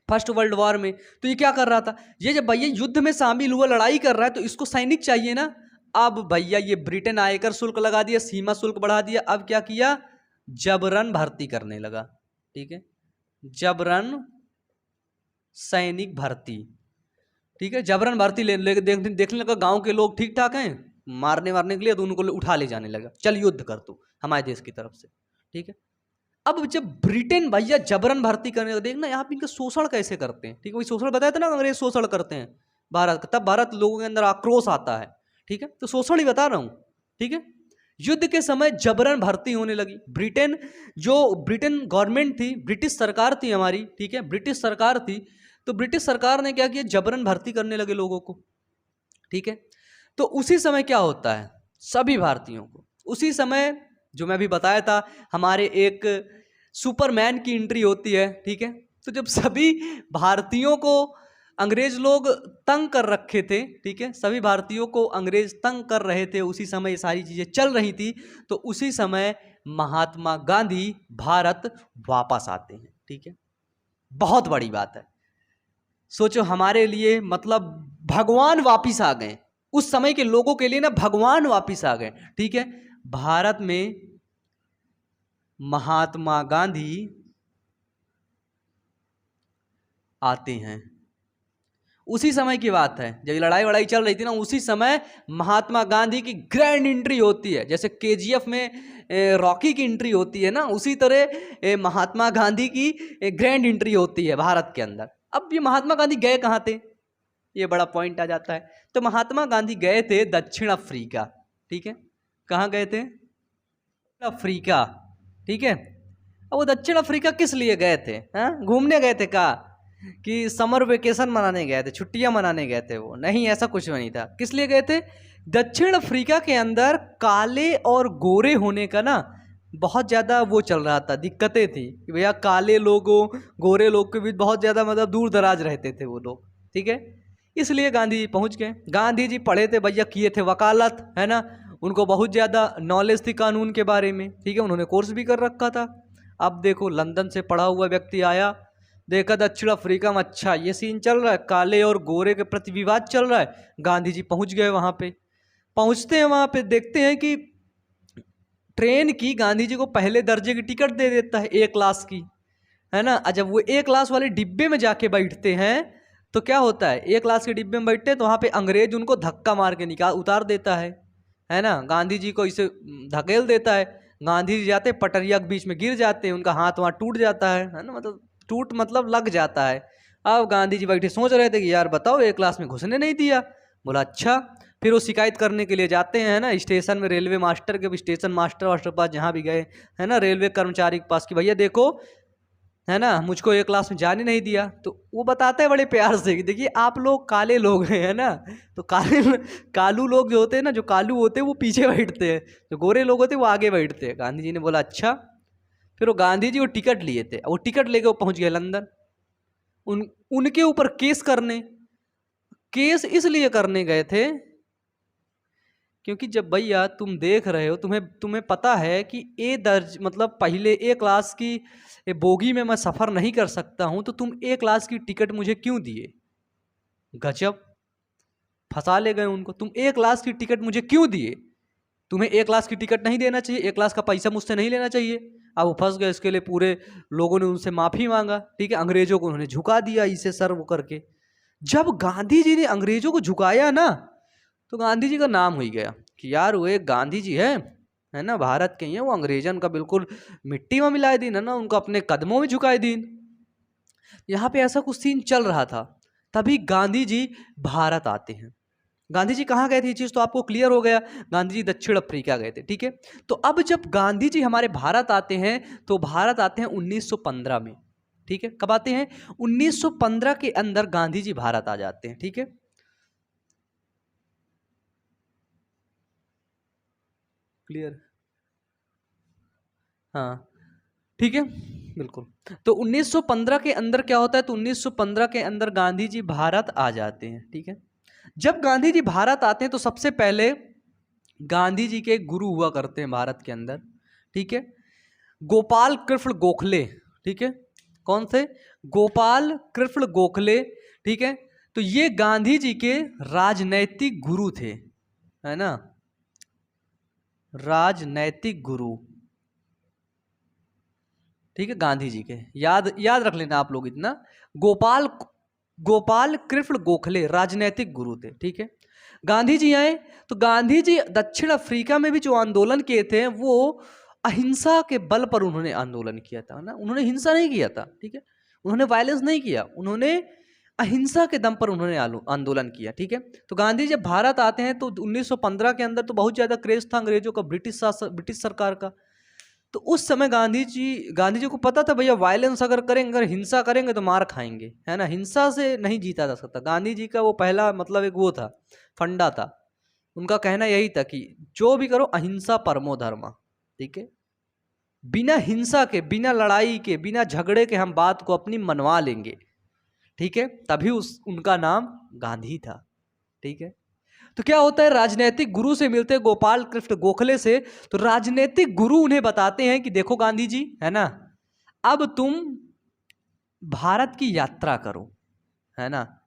Speaker 1: फर्स्ट वर्ल्ड वॉर में। तो ये क्या कर रहा था? ये जब भैया युद्ध में शामिल हुआ, लड़ाई कर रहा है, तो इसको सैनिक चाहिए ना। अब भैया ये ब्रिटेन आयकर शुल्क लगा दिया, सीमा शुल्क बढ़ा दिया। अब क्या किया? जबरन भर्ती करने लगा, ठीक है। जबरन सैनिक भर्ती, ठीक है। जबरन भर्ती देखने लगा गांव के लोग ठीक ठाक हैं, मारने के लिए, तो उनको उठा ले जाने लगा। चल युद्ध कर तू हमारे देश की तरफ से, ठीक है। अब जब ब्रिटेन भैया जबरन भर्ती करने लगा, देखना यहाँ पे इनका शोषण कैसे करते हैं, ठीक है। वही शोषण बताया था ना, अंग्रेज शोषण करते हैं भारत का, तब भारत लोगों के अंदर आक्रोश आता है, ठीक है। तो शोषण ही बता रहा हूँ, ठीक है। युद्ध के समय जबरन भर्ती होने लगी। ब्रिटेन गवर्नमेंट थी, ब्रिटिश सरकार थी हमारी, ठीक है, ब्रिटिश सरकार थी। तो ब्रिटिश सरकार ने क्या किया? जबरन भर्ती करने लगे लोगों को, ठीक है। तो उसी समय क्या होता है? सभी भारतीयों को उसी समय, जो मैं अभी बताया था, हमारे एक सुपरमैन की एंट्री होती है, ठीक है। तो जब सभी भारतीयों को अंग्रेज लोग तंग कर रखे थे, ठीक है, सभी भारतीयों को अंग्रेज तंग कर रहे थे, उसी समय ये सारी चीजें चल रही थी। तो उसी समय महात्मा गांधी भारत वापस आते हैं, ठीक है। बहुत बड़ी बात है, सोचो हमारे लिए, मतलब भगवान वापिस आ गए। उस समय के लोगों के लिए ना भगवान वापिस आ गए, ठीक है। भारत में महात्मा गांधी आते हैं। उसी समय की बात है, जब लड़ाई चल रही थी ना, उसी समय महात्मा गांधी की ग्रैंड एंट्री होती है। जैसे केजीएफ में रॉकी की एंट्री होती है ना, उसी तरह महात्मा गांधी की ग्रैंड एंट्री होती है भारत के अंदर। अब ये महात्मा गांधी गए कहाँ थे? ये बड़ा पॉइंट आ जाता है। तो महात्मा गांधी गए थे दक्षिण अफ्रीका, ठीक है, कहाँ गए थे? अफ्रीका, ठीक है। अब वो दक्षिण अफ्रीका किस लिए गए थे? हाँ, घूमने गए थे का कि समर वेकेशन मनाने गए थे, छुट्टियां मनाने गए थे? वो नहीं, ऐसा कुछ नहीं था। किस लिए गए थे? दक्षिण अफ्रीका के अंदर काले और गोरे होने का ना बहुत ज़्यादा वो चल रहा था, दिक्कतें थी कि भैया काले लोगों गोरे लोग के बीच बहुत ज़्यादा मतलब दूर दराज रहते थे वो लोग, ठीक है। इसलिए गांधी जी पहुँच गए। गांधी जी पढ़े थे भैया, किए थे वकालत, है ना, उनको बहुत ज़्यादा नॉलेज थी कानून के बारे में, ठीक है, उन्होंने कोर्स भी कर रखा था। अब देखो लंदन से पढ़ा हुआ व्यक्ति आया, देखा दक्षिण अफ्रीका में अच्छा ये सीन चल रहा है, काले और गोरे के प्रति विवाद चल रहा है। गांधी जी पहुंच गए वहां पे। पहुंचते हैं वहां पे, देखते हैं कि ट्रेन की गांधी जी को पहले दर्जे की टिकट दे देता है, ए क्लास की, है ना। जब वो ए क्लास वाले डिब्बे में जाके बैठते हैं तो क्या होता है, ए क्लास के डिब्बे में बैठते हैं तो वहाँ पे अंग्रेज उनको धक्का मार के उतार देता है ना। गांधी जी को इसे धकेल देता है। गांधी जी जाते पटरिया के बीच में गिर जाते हैं, उनका हाथ वहाँ टूट जाता है ना, मतलब टूट मतलब लग जाता है। अब गांधी जी बैठे सोच रहे थे कि यार बताओ, ए क्लास में घुसने नहीं दिया। बोला अच्छा। फिर वो शिकायत करने के लिए जाते हैं ना स्टेशन में, रेलवे मास्टर के, स्टेशन मास्टर वास्टर पास जहाँ भी गए, है ना, रेलवे कर्मचारी के पास कि भैया देखो, है ना, मुझको ए क्लास में जाने नहीं दिया। तो वो बताते हैं बड़े प्यार से कि देखिए आप लोग काले लोग हैं, है ना, तो कालू लोग जो होते हैं ना, जो कालू होते हैं वो पीछे बैठते हैं, जो गोरे लोग होते हैं वो आगे बैठते हैं। गांधी जी ने बोला अच्छा। फिर वो गांधी जी वो टिकट लिए थे, वो टिकट लेके वो पहुंच गए लंदन। उनके ऊपर केस इसलिए करने गए थे क्योंकि जब भैया तुम देख रहे हो, तुम्हें पता है कि ए दर्ज मतलब पहले ए क्लास की बोगी में मैं सफ़र नहीं कर सकता हूं, तो तुम ए क्लास की टिकट मुझे क्यों दिए? गजब, फंसा ले गए उनको। तुम ए क्लास की टिकट मुझे क्यों दिए? तुम्हें ए क्लास की टिकट नहीं देना चाहिए, ए क्लास का पैसा मुझसे नहीं लेना चाहिए। अब वो फंस गए। इसके लिए पूरे लोगों ने उनसे माफ़ी मांगा, ठीक है, अंग्रेजों को उन्होंने झुका दिया इसे सर्व करके। जब गांधी जी ने अंग्रेजों को झुकाया ना, तो गांधी जी का नाम हो गया कि यार वो एक गांधी जी है ना, भारत के ही है, वो अंग्रेजन का बिल्कुल मिट्टी में मिलाए दिन, है ना, उनको अपने कदमों में झुकाए दिन। यहाँ पे ऐसा कुछ सीन चल रहा था। तभी गांधी जी भारत आते हैं। गांधी जी कहाँ गए थे, ये चीज़ तो आपको क्लियर हो गया। गांधी जी दक्षिण अफ्रीका गए थे, ठीक है। तो अब जब गांधी जी हमारे भारत आते हैं, तो भारत आते हैं 1915 में, ठीक है। कब आते हैं? 1915 के अंदर गांधी जी भारत आ जाते हैं, ठीक है। क्लियर? हाँ, ठीक है, बिल्कुल। तो 1915 के अंदर क्या होता है, तो 1915 के अंदर गांधी जी भारत आ जाते हैं, ठीक है। जब गांधी जी भारत आते हैं तो सबसे पहले गांधी जी के गुरु हुआ करते हैं भारत के अंदर, ठीक है, गोपाल कृष्ण गोखले, ठीक है। कौन से? गोपाल कृष्ण गोखले, ठीक है। तो ये गांधी जी के राजनैतिक गुरु थे, है ना, राजनैतिक गुरु, ठीक है, गांधी जी के। याद रख लेना आप लोग इतना। गोपाल कृष्ण गोखले राजनैतिक गुरु थे, ठीक है। गांधी जी आए तो गांधी जी दक्षिण अफ्रीका में भी जो आंदोलन किए थे वो अहिंसा के बल पर उन्होंने आंदोलन किया था ना, उन्होंने हिंसा नहीं किया था, ठीक है, उन्होंने वायलेंस नहीं किया, उन्होंने अहिंसा के दम पर उन्होंने आंदोलन किया, ठीक है। तो गांधी जब भारत आते हैं तो 1915 के अंदर तो बहुत ज्यादा क्रेज था अंग्रेजों का, ब्रिटिश सरकार का। तो उस समय गांधी जी को पता था भैया वायलेंस अगर करेंगे, अगर हिंसा करेंगे तो मार खाएंगे, है ना, हिंसा से नहीं जीता जा सकता। गांधी जी का वो पहला मतलब एक वो था, फंडा था, उनका कहना यही था कि जो भी करो अहिंसा परमो धर्म, ठीक है, बिना हिंसा के, बिना लड़ाई के, बिना झगड़े के हम बात को अपनी मनवा लेंगे, ठीक है। तभी उनका नाम गांधी था, ठीक है। तो क्या होता है, राजनीतिक गुरु से मिलते हैं गोपाल कृष्ण गोखले से, तो राजनीतिक गुरु उन्हें बताते हैं कि देखो गांधी जी, है ना, अब तुम भारत की यात्रा करो, है ना,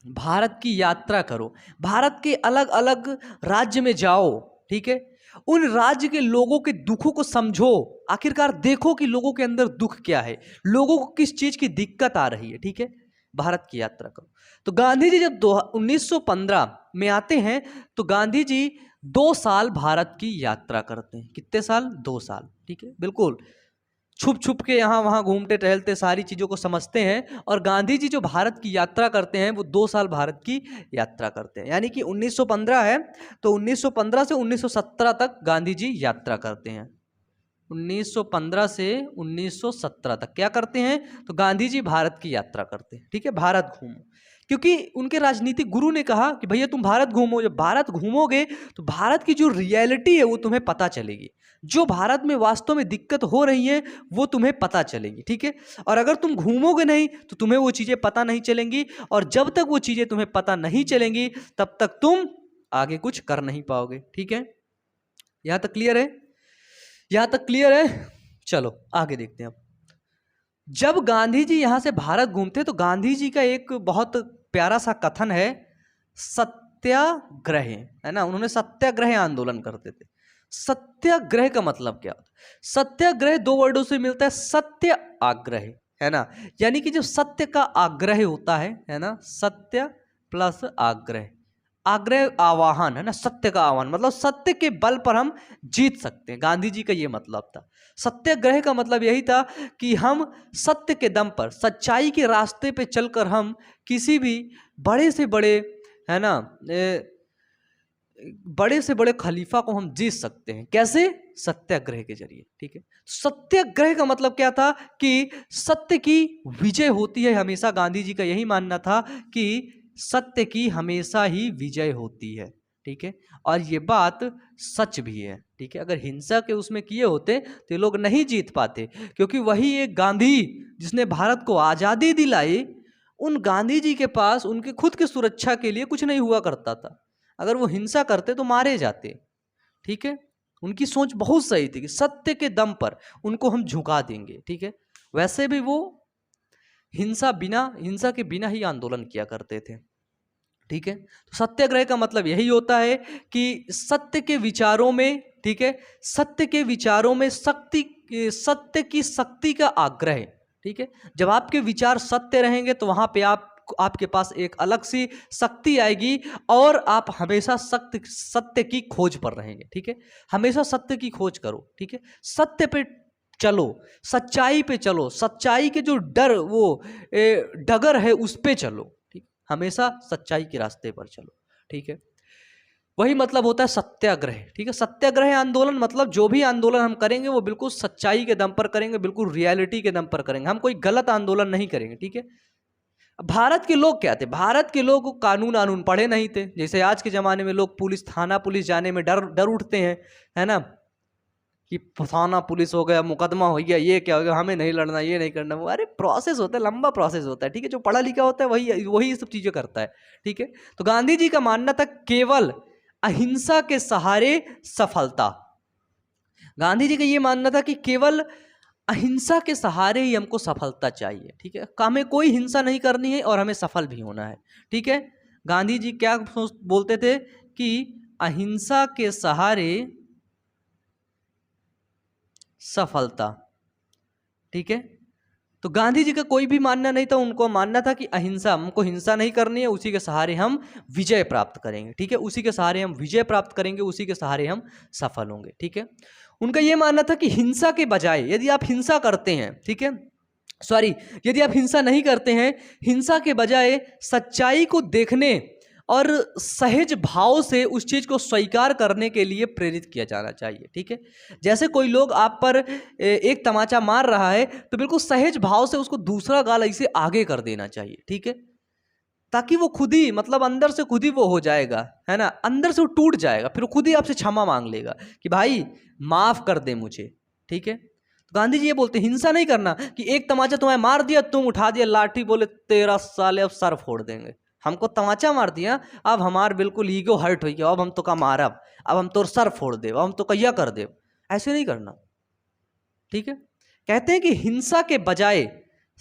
Speaker 1: भारत की यात्रा करो, भारत के अलग अलग राज्य में जाओ, ठीक है, उन राज्य के लोगों के दुखों को समझो, आखिरकार देखो कि लोगों के अंदर दुख क्या है, लोगों को किस चीज की दिक्कत आ रही है, ठीक है, भारत की यात्रा करो। तो गांधी जी जब 1915 में आते हैं तो गांधी जी 2 साल भारत की यात्रा करते हैं। कितने साल? 2 साल, ठीक है, बिल्कुल। छुप छुप के यहाँ वहाँ घूमते टहलते सारी चीज़ों को समझते हैं। और गांधी जी जो भारत की यात्रा करते हैं वो 2 साल भारत की यात्रा करते हैं, यानी कि 1915 है तो 1915 से 1917 तक गांधी जी यात्रा करते हैं। 1915 से 1917 तक क्या करते हैं, तो गांधी जी भारत की यात्रा करते हैं। ठीक है, भारत घूमो, क्योंकि उनके राजनीतिक गुरु ने कहा कि भैया तुम भारत घूमो, जब भारत घूमोगे तो भारत की जो रियलिटी है वो तुम्हें पता चलेगी, जो भारत में वास्तव में दिक्कत हो रही है वो तुम्हें पता चलेगी। ठीक है, और अगर तुम घूमोगे नहीं तो तुम्हें वो चीज़ें पता नहीं चलेंगी, और जब तक वो चीज़ें तुम्हें पता नहीं चलेंगी तब तक तुम आगे कुछ कर नहीं पाओगे। ठीक है, यहाँ तक क्लियर है? यहाँ तक क्लियर है? चलो आगे देखते हैं। अब जब गांधी जी यहाँ से भारत घूमते तो गांधी जी का एक बहुत प्यारा सा कथन है, सत्याग्रह, है ना। उन्होंने सत्याग्रह आंदोलन करते थे। सत्याग्रह का मतलब क्या होता है? सत्याग्रह 2 वर्डों से मिलता है, सत्य आग्रह, है ना। यानी कि जो सत्य का आग्रह होता है ना, सत्य प्लस आग्रह, आग्रह आवाहन, है ना, सत्य का आह्वान, मतलब सत्य के बल पर हम जीत सकते हैं। गांधी जी का ये मतलब था। सत्याग्रह का मतलब यही था कि हम सत्य के दम पर, सच्चाई के रास्ते पे चलकर हम किसी भी बड़े से बड़े, है ना, बड़े से बड़े खलीफा को हम जीत सकते हैं। कैसे? सत्याग्रह के जरिए। ठीक है, सत्याग्रह का मतलब क्या था कि सत्य की विजय होती है हमेशा। गांधी जी का यही मानना था कि सत्य की हमेशा ही विजय होती है। ठीक है, और ये बात सच भी है। ठीक है, अगर हिंसा के उसमें किए होते तो ये लोग नहीं जीत पाते, क्योंकि वही एक गांधी जिसने भारत को आज़ादी दिलाई, उन गांधी जी के पास उनके खुद की सुरक्षा के लिए कुछ नहीं हुआ करता था। अगर वो हिंसा करते तो मारे जाते। ठीक है, उनकी सोच बहुत सही थी कि सत्य के दम पर उनको हम झुका देंगे। ठीक है, वैसे भी वो हिंसा के बिना ही आंदोलन किया करते थे। ठीक है, तो सत्याग्रह का मतलब यही होता है कि सत्य के विचारों में, ठीक है, सत्य के विचारों में सत्य की शक्ति का आग्रह। ठीक है, जब आपके विचार सत्य रहेंगे तो वहां पे आपके पास एक अलग सी शक्ति आएगी और आप हमेशा सत्य की खोज पर रहेंगे। ठीक है, हमेशा सत्य की खोज करो। ठीक है, सत्य पे चलो, सच्चाई पे चलो, सच्चाई के जो डगर है उस पे चलो। ठीक, हमेशा सच्चाई के रास्ते पर चलो। ठीक है, वही मतलब होता है सत्याग्रह। ठीक है, सत्याग्रह आंदोलन मतलब जो भी आंदोलन हम करेंगे वो बिल्कुल सच्चाई के दम पर करेंगे, बिल्कुल रियलिटी के दम पर करेंगे, हम कोई गलत आंदोलन नहीं करेंगे। ठीक है, भारत के लोग क्या थे? भारत के लोग कानून पढ़े नहीं थे। जैसे आज के ज़माने में लोग पुलिस जाने में डर उठते हैं, है ना, कि थाना पुलिस हो गया, मुकदमा हो गया, ये क्या हो गया, हमें नहीं लड़ना, ये नहीं करना। अरे प्रोसेस होता है, लंबा प्रोसेस होता है। ठीक है, जो पढ़ा लिखा होता है वही सब चीज़ें करता है। ठीक है, तो गांधी जी का मानना था केवल अहिंसा के सहारे सफलता। गांधी जी का ये मानना था कि केवल अहिंसा के सहारे ही हमको सफलता चाहिए। ठीक है, हमें कोई हिंसा नहीं करनी है और हमें सफल भी होना है। ठीक है, गांधी जी क्या बोलते थे कि अहिंसा के सहारे सफलता। ठीक है, तो गांधी जी का कोई भी मानना नहीं था, उनको मानना था कि अहिंसा, हमको हिंसा नहीं करनी है, उसी के सहारे हम विजय प्राप्त करेंगे। ठीक है, उसी के सहारे हम विजय प्राप्त करेंगे, उसी के सहारे हम सफल होंगे। ठीक है, उनका यह मानना था कि हिंसा के बजाय यदि आप हिंसा करते हैं, ठीक है, यदि आप हिंसा नहीं करते हैं, हिंसा के बजाय सच्चाई को देखने और सहज भाव से उस चीज़ को स्वीकार करने के लिए प्रेरित किया जाना चाहिए। ठीक है, जैसे कोई लोग आप पर एक तमाचा मार रहा है तो बिल्कुल सहज भाव से उसको दूसरा गाल ऐसे आगे कर देना चाहिए। ठीक है, ताकि वो खुद ही, मतलब अंदर से खुद ही वो हो जाएगा, है ना, अंदर से वो टूट जाएगा, फिर वो खुद ही आपसे क्षमा मांग लेगा कि भाई माफ कर दे मुझे। ठीक है, तो गांधी जी ये बोलते हिंसा नहीं करना कि एक तमाचा तुम्हें मार दिया, तुम उठा दिया लाठी, बोले तेरा साले अब सर फोड़ देंगे, हमको तमाचा मार दिया, अब हमार बिल्कुल ईगो हर्ट हो गया, अब हम तो का मारब, अब हम तो सर फोड़ दे, अब हम तो कहिया कर दे। ऐसे नहीं करना। ठीक है, कहते हैं कि हिंसा के बजाय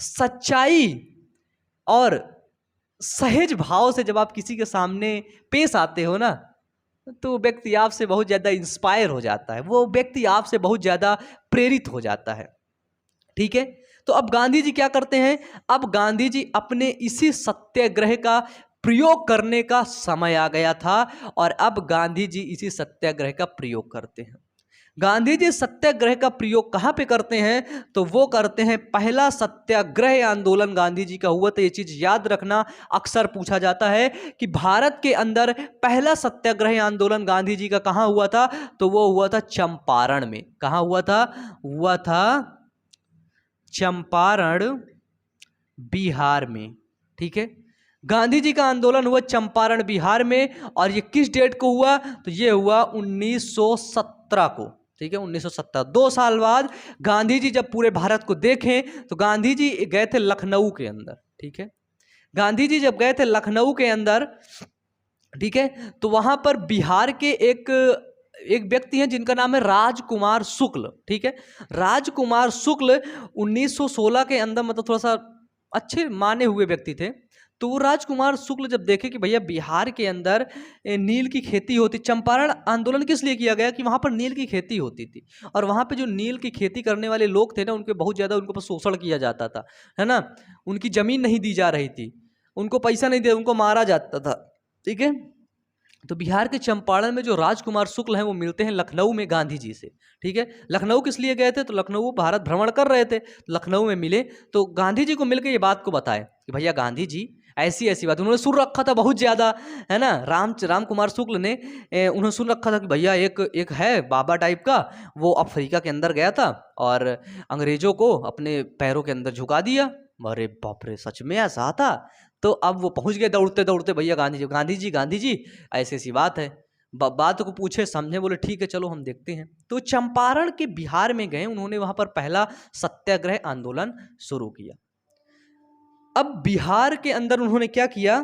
Speaker 1: सच्चाई और सहज भाव से जब आप किसी के सामने पेश आते हो ना, तो व्यक्ति आपसे बहुत ज़्यादा इंस्पायर हो जाता है, वो व्यक्ति आपसे बहुत ज़्यादा प्रेरित हो जाता है। ठीक है, तो अब गांधी जी क्या करते हैं? अब गांधी जी अपने इसी सत्याग्रह का प्रयोग करने का समय आ गया था और अब गांधी जी इसी सत्याग्रह का प्रयोग करते हैं। गांधी जी सत्याग्रह का प्रयोग कहां पे करते हैं? तो वो करते हैं, पहला सत्याग्रह आंदोलन गांधी जी का हुआ था। ये चीज याद रखना, अक्सर पूछा जाता है कि भारत के अंदर पहला सत्याग्रह आंदोलन गांधी जी का कहां हुआ था? तो वो हुआ था चंपारण में। कहां हुआ था? हुआ था चंपारण, बिहार में। ठीक है, गांधी जी का आंदोलन हुआ चंपारण बिहार में। और ये किस डेट को हुआ? तो ये हुआ 1917 को। ठीक है, 1917, 2 साल बाद गांधी जी जब पूरे भारत को देखें तो गांधी जी गए थे लखनऊ के अंदर। ठीक है, गांधी जी जब गए थे लखनऊ के अंदर, ठीक है, तो वहां पर बिहार के एक व्यक्ति हैं जिनका नाम है राजकुमार शुक्ल। ठीक है, राजकुमार शुक्ल 1916 के अंदर, मतलब थोड़ा सा अच्छे माने हुए व्यक्ति थे। तो वो राजकुमार शुक्ल जब देखे कि भैया बिहार के अंदर नील की खेती होती, चंपारण आंदोलन किस लिए किया गया कि वहां पर नील की खेती होती थी, और वहां पे जो नील की खेती करने वाले लोग थे ना, उनके बहुत ज्यादा उनको पर शोषण किया जाता था, है ना। उनकी जमीन नहीं दी जा रही थी, उनको पैसा नहीं दिया, उनको मारा जाता था। ठीक है, तो बिहार के चंपारण में जो राजकुमार शुक्ल हैं वो मिलते हैं लखनऊ में गांधी जी से। ठीक है, लखनऊ किस लिए गए थे? तो लखनऊ वो भारत भ्रमण कर रहे थे, लखनऊ में मिले तो गांधी जी को मिलकर ये बात को बताए कि भैया गांधी जी ऐसी ऐसी बात, उन्होंने सुन रखा था बहुत ज्यादा, है ना। रामकुमार शुक्ल ने उन्होंने सुन रखा था कि भैया एक है बाबा टाइप का, वो अफ्रीका के अंदर गया था और अंग्रेजों को अपने पैरों के अंदर झुका दिया। अरे बाप रे, सच में ऐसा था? तो अब वो पहुंच गए दौड़ते दौड़ते, भैया गांधी जी ऐसी ऐसी बात है। बात को पूछे, समझे, बोले ठीक है चलो हम देखते हैं। तो चंपारण के बिहार में गए, उन्होंने वहां पर पहला सत्याग्रह आंदोलन शुरू किया। अब बिहार के अंदर उन्होंने क्या किया?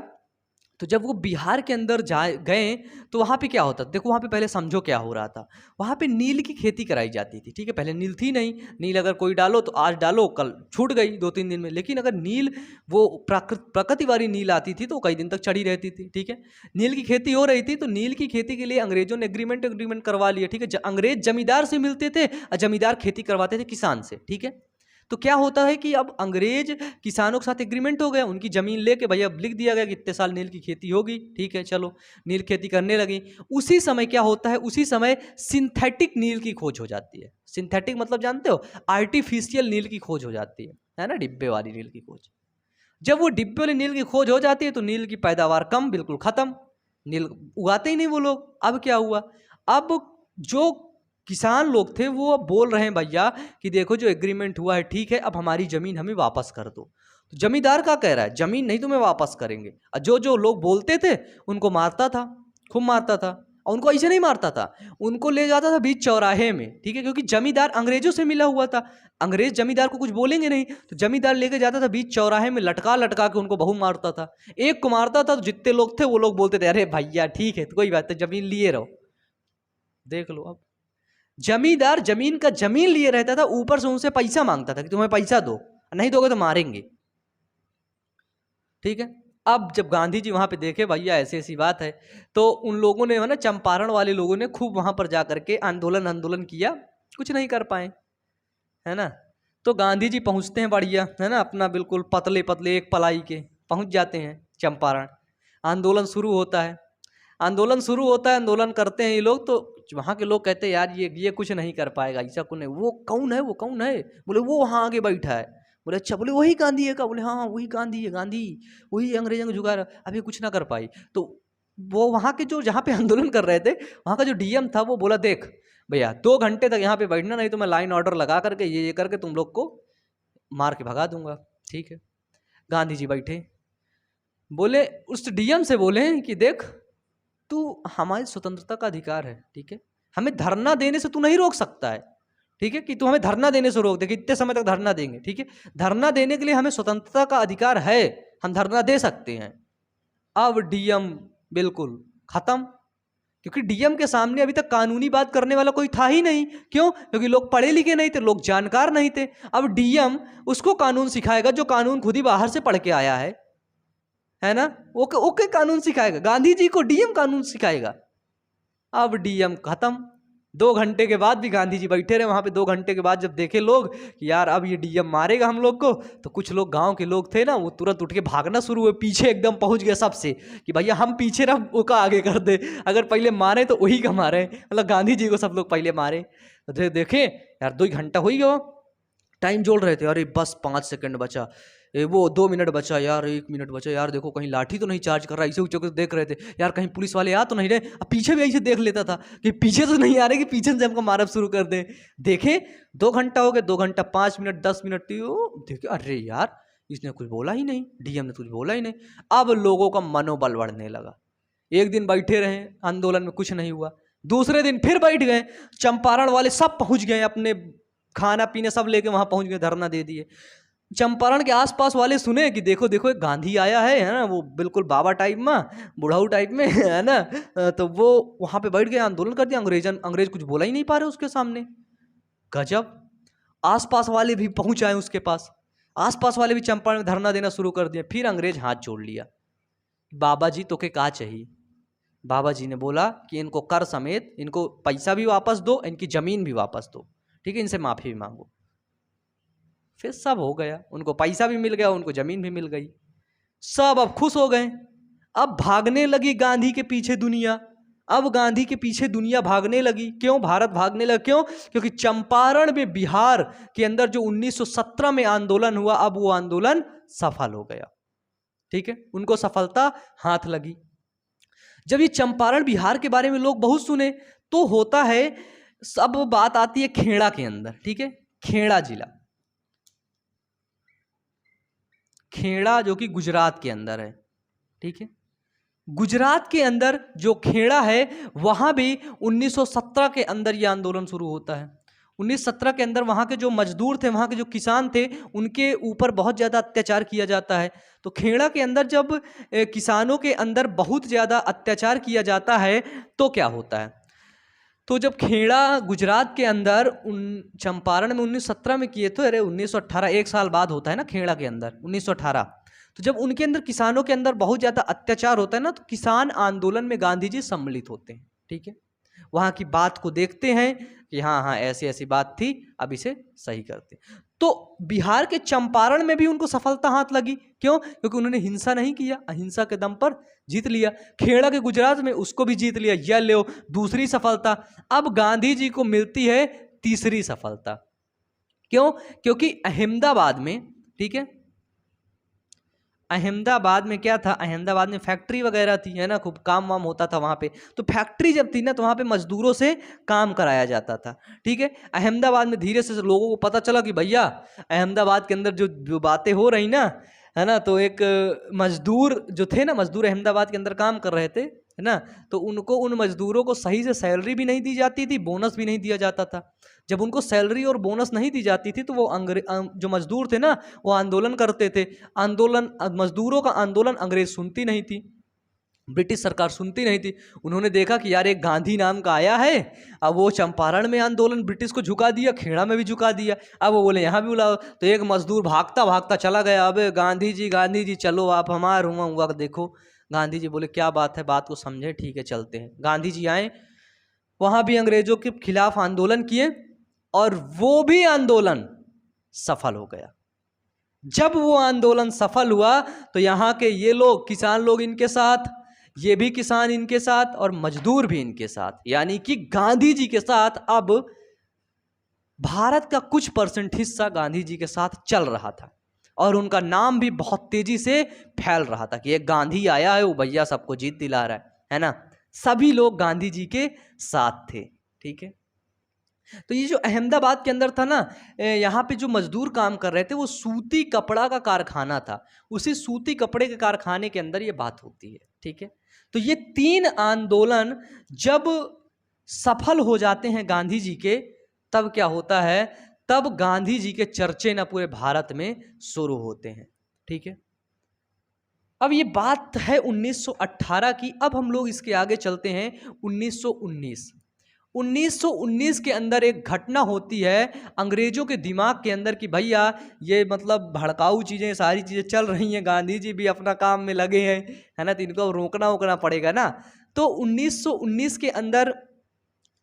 Speaker 1: तो जब वो बिहार के अंदर गए तो वहाँ पे क्या होता, देखो वहाँ पे पहले समझो क्या हो रहा था। वहाँ पे नील की खेती कराई जाती थी। ठीक है, पहले नील थी नहीं, नील अगर कोई डालो तो आज डालो, कल छूट गई 2-3 दिन में। लेकिन अगर नील वो प्रकृति वाली नील आती थी तो कई दिन तक चढ़ी रहती थी। ठीक है, नील की खेती हो रही थी, तो नील की खेती के लिए अंग्रेजों ने एग्रीमेंट करवा लिया। ठीक है, अंग्रेज जमींदार से मिलते थे और जमींदार खेती करवाते थे किसान से। ठीक है, तो क्या होता है कि अब अंग्रेज किसानों के साथ एग्रीमेंट हो गया, उनकी जमीन लेके भैया लिख दिया गया कि इतने साल नील की खेती होगी। ठीक है, चलो नील खेती करने लगी। उसी समय क्या होता है, उसी समय सिंथेटिक नील की खोज हो जाती है। सिंथेटिक मतलब जानते हो, आर्टिफिशियल नील की खोज हो जाती है ना, डिब्बे वाली नील की खोज। जब वो डिब्बे वाली नील की खोज हो जाती है तो नील की पैदावार कम, बिल्कुल खत्म, नील उगाते ही नहीं वो लोग। अब क्या हुआ, अब जो किसान लोग थे वो अब बोल रहे हैं भैया कि देखो जो एग्रीमेंट हुआ है ठीक है, अब हमारी जमीन हमें वापस कर दो। तो जमींदार क्या कह रहा है, जमीन नहीं तुम्हें वापस करेंगे। और जो जो लोग बोलते थे उनको मारता था, खूब मारता था। और उनको ऐसे नहीं मारता था, उनको ले जाता था बीच चौराहे में। ठीक है, क्योंकि जमींदार अंग्रेजों से मिला हुआ था, अंग्रेज जमींदार को कुछ बोलेंगे नहीं, तो जमींदार लेके जाता था बीच चौराहे में, लटका लटका के उनको बहु मारता था। एक को मारता था तो जितने लोग थे वो लोग बोलते थे अरे भैया ठीक है, तो कोई बात नहीं, जमीन लिए रहो। देख लो, अब जमींदार जमीन का जमीन लिए रहता था, ऊपर से उनसे पैसा मांगता था कि तुम्हें पैसा दो, नहीं दोगे तो मारेंगे। ठीक है, अब जब गांधी जी वहां पे देखे भैया ऐसी ऐसी बात है, तो उन लोगों ने, है ना, चंपारण वाले लोगों ने खूब वहां पर जाकर के आंदोलन किया, कुछ नहीं कर पाए, है ना। तो गांधी जी पहुंचते हैं बढ़िया, है ना, अपना बिल्कुल पतले पतले एक पलाई के पहुंच जाते हैं चंपारण। आंदोलन शुरू होता है, आंदोलन करते हैं ये लोग। तो वहाँ के लोग कहते हैं यार ये कुछ नहीं कर पाएगा, ऐसा कौन है, वो कौन है, वो कौन है? बोले वो वहाँ आगे बैठा है। बोले अच्छा, बोले वही गांधी है का? बोले हाँ वही गांधी है, गांधी वही अंग्रेजों को झुका रहा, अभी कुछ ना कर पाई। तो वो वहाँ के जो जहाँ पे आंदोलन कर रहे थे वहाँ का जो डीएम था वो बोला देख भैया 2 घंटे तक यहाँ पे बैठना, नहीं तो मैं लाइन ऑर्डर लगा करके ये करके तुम लोग को मार के भगा दूंगा। ठीक है, गांधी जी बैठे, बोले उस डीएम से बोले कि देख तू, हमारी स्वतंत्रता का अधिकार है, ठीक है, हमें धरना देने से तू नहीं रोक सकता है। ठीक है, कि तू हमें धरना देने से रोक दे कि इतने समय तक धरना देंगे। ठीक है, धरना देने के लिए हमें स्वतंत्रता का अधिकार है, हम धरना दे सकते हैं। अब डीएम बिल्कुल खत्म, क्योंकि डीएम के सामने अभी तक कानूनी बात करने वाला कोई था ही नहीं। क्यों? क्योंकि लोग पढ़े लिखे नहीं थे, लोग जानकार नहीं थे। अब डीएम उसको कानून सिखाएगा जो कानून खुद ही बाहर से पढ़ के आया है ना। ओके कानून सिखाएगा, गांधी जी को डीएम कानून सिखाएगा। अब डीएम खत्म, 2 घंटे के बाद भी गांधी जी बैठे रहे वहां पे। 2 घंटे के बाद जब देखे लोग कि यार अब ये डीएम मारेगा हम लोग को, तो कुछ लोग गांव के लोग थे ना, वो तुरंत उठ के भागना शुरू हुए, पीछे एकदम पहुंच गए सबसे कि भैया हम पीछे ना, उसका आगे कर दे, अगर पहले मारे तो वही का मारे, मतलब गांधी जी को सब लोग पहले मारे। तो देखे यार 2 घंटा हो ही गया, टाइम जोड़ रहे थे, अरे बस 5 सेकंड बचा, वो 2 मिनट बचा यार, 1 मिनट बचा यार, देखो कहीं लाठी तो नहीं चार्ज कर रहा, इसे ऊँचे देख रहे थे यार, कहीं पुलिस वाले आ तो नहीं रहे। अब पीछे भी ऐसे देख लेता था कि पीछे तो नहीं आ रहे, कि पीछे से हमको मारब शुरू कर दे। देखे 2 घंटा हो गए, 2 घंटा 5 मिनट 10 मिनट, देखे अरे यार इसने कुछ बोला ही नहीं, डीएम ने कुछ बोला ही नहीं। अब लोगों का मनोबल बढ़ने लगा। एक दिन बैठे रहे आंदोलन में, कुछ नहीं हुआ, दूसरे दिन फिर बैठ गए, चंपारण वाले सब पहुंच गए, अपने खाना पीने सब लेके वहां पहुंच गए, धरना दे दिए। चंपारण के आसपास वाले सुने कि देखो देखो एक गांधी आया है ना, वो बिल्कुल बाबा टाइप में, बुढ़ाऊ टाइप में है ना, तो वो वहां पे बैठ गए, आंदोलन कर दिया। अंग्रेज कुछ बोला ही नहीं पा रहे उसके सामने। गजब। आसपास वाले भी पहुंच आए उसके पास, आसपास वाले भी चंपारण में धरना देना शुरू कर दिया। फिर अंग्रेज हाथ जोड़ लिया, बाबा जी तो के का चाहिए। बाबा जी ने बोला कि इनको कर समेत, इनको पैसा भी वापस दो, इनकी जमीन भी वापस दो, ठीक है, इनसे माफी भी मांगो। फिर सब हो गया, उनको पैसा भी मिल गया, उनको जमीन भी मिल गई, सब अब खुश हो गए। अब भागने लगी गांधी के पीछे दुनिया, अब गांधी के पीछे दुनिया भागने लगी। क्यों भारत भागने लगा? क्यों? क्योंकि चंपारण में, बिहार के अंदर जो 1917 में आंदोलन हुआ, अब वो आंदोलन सफल हो गया, ठीक है, उनको सफलता हाथ लगी। जब ये चंपारण बिहार के बारे में लोग बहुत सुने, तो होता है, सब बात आती है खेड़ा के अंदर, ठीक है, खेड़ा जिला, खेड़ा जो कि गुजरात के अंदर है, ठीक है, गुजरात के अंदर जो खेड़ा है, वहां भी 1917 के अंदर यह आंदोलन शुरू होता है। 1917 के अंदर वहां के जो मजदूर थे, वहां के जो किसान थे, उनके ऊपर बहुत ज़्यादा अत्याचार किया जाता है। तो खेड़ा के अंदर जब किसानों के अंदर बहुत ज़्यादा अत्याचार किया जाता है, तो क्या होता है, तो जब खेड़ा गुजरात के अंदर चंपारण में 1917 में किए, तो अरे 1918 एक साल बाद होता है ना खेड़ा के अंदर 1918। तो जब उनके अंदर किसानों के अंदर बहुत ज़्यादा अत्याचार होता है ना, तो किसान आंदोलन में गांधी जी सम्मिलित होते हैं, ठीक है, वहाँ की बात को देखते हैं कि हाँ हाँ ऐसी ऐसी बात थी, अब इसे सही करते। तो बिहार के चंपारण में भी उनको सफलता हाथ लगी। क्यों? क्योंकि उन्होंने हिंसा नहीं किया, अहिंसा के दम पर जीत लिया। खेड़ा के गुजरात में उसको भी जीत लिया, यह लो दूसरी सफलता। अब गांधी जी को मिलती है तीसरी सफलता। क्यों? क्योंकि अहमदाबाद में, ठीक है, अहमदाबाद में क्या था, अहमदाबाद में फैक्ट्री वगैरह थी, है ना, खूब काम वाम होता था वहाँ पे। तो फैक्ट्री जब थी ना, तो वहाँ पे मजदूरों से काम कराया जाता था, ठीक है। अहमदाबाद में धीरे से लोगों को पता चला कि भैया अहमदाबाद के अंदर जो बातें हो रही ना, है ना, तो एक मजदूर जो थे ना, मजदूर अहमदाबाद के अंदर काम कर रहे थे, है ना, तो उनको, उन मजदूरों को सही से सैलरी भी नहीं दी जाती थी, बोनस भी नहीं दिया जाता था। जब उनको सैलरी और बोनस नहीं दी जाती थी, तो वो जो मजदूर थे ना, वो आंदोलन करते थे। आंदोलन, मजदूरों का आंदोलन अंग्रेज सुनती नहीं थी, ब्रिटिश सरकार सुनती नहीं थी। उन्होंने देखा कि यार एक गांधी नाम का आया है, अब वो चंपारण में आंदोलन ब्रिटिश को झुका दिया, खेड़ा में भी झुका दिया, अब वो बोले यहाँ भी बुलाओ। तो एक मजदूर भागता भागता चला गया, अब गांधी जी चलो आप हमारा हुआ देखो। गांधी जी बोले क्या बात है, बात को समझे, ठीक है चलते हैं। गांधी जी आए, वहां भी अंग्रेजों के खिलाफ आंदोलन किए, और वो भी आंदोलन सफल हो गया। जब वो आंदोलन सफल हुआ, तो यहाँ के ये लोग, किसान लोग इनके साथ, ये भी किसान इनके साथ, और मजदूर भी इनके साथ, यानी कि गांधी जी के साथ अब भारत का कुछ % हिस्सा गांधी जी के साथ चल रहा था। और उनका नाम भी बहुत तेजी से फैल रहा था कि एक गांधी आया है, वो भैया सबको जीत दिला रहा है ना। सभी लोग गांधी जी के साथ थे, ठीक है। तो ये जो अहमदाबाद के अंदर था ना, यहाँ पे जो मजदूर काम कर रहे थे, वो सूती कपड़ा का कारखाना था। उसी सूती कपड़े के कारखाने के अंदर ये बात होती है, ठीक है। तो ये 3 आंदोलन जब सफल हो जाते हैं गांधी जी के, तब क्या होता है, तब गांधी जी के चर्चे ना पूरे भारत में शुरू होते हैं, ठीक है। अब ये बात है 1918 की। अब हम लोग इसके आगे चलते हैं 1919। 1919 के अंदर एक घटना होती है अंग्रेजों के दिमाग के अंदर कि भैया ये मतलब भड़काऊ चीज़ें, सारी चीज़ें चल रही हैं, गांधी जी भी अपना काम में लगे हैं, है ना, तो इनको रोकना पड़ेगा ना। तो 1919 के अंदर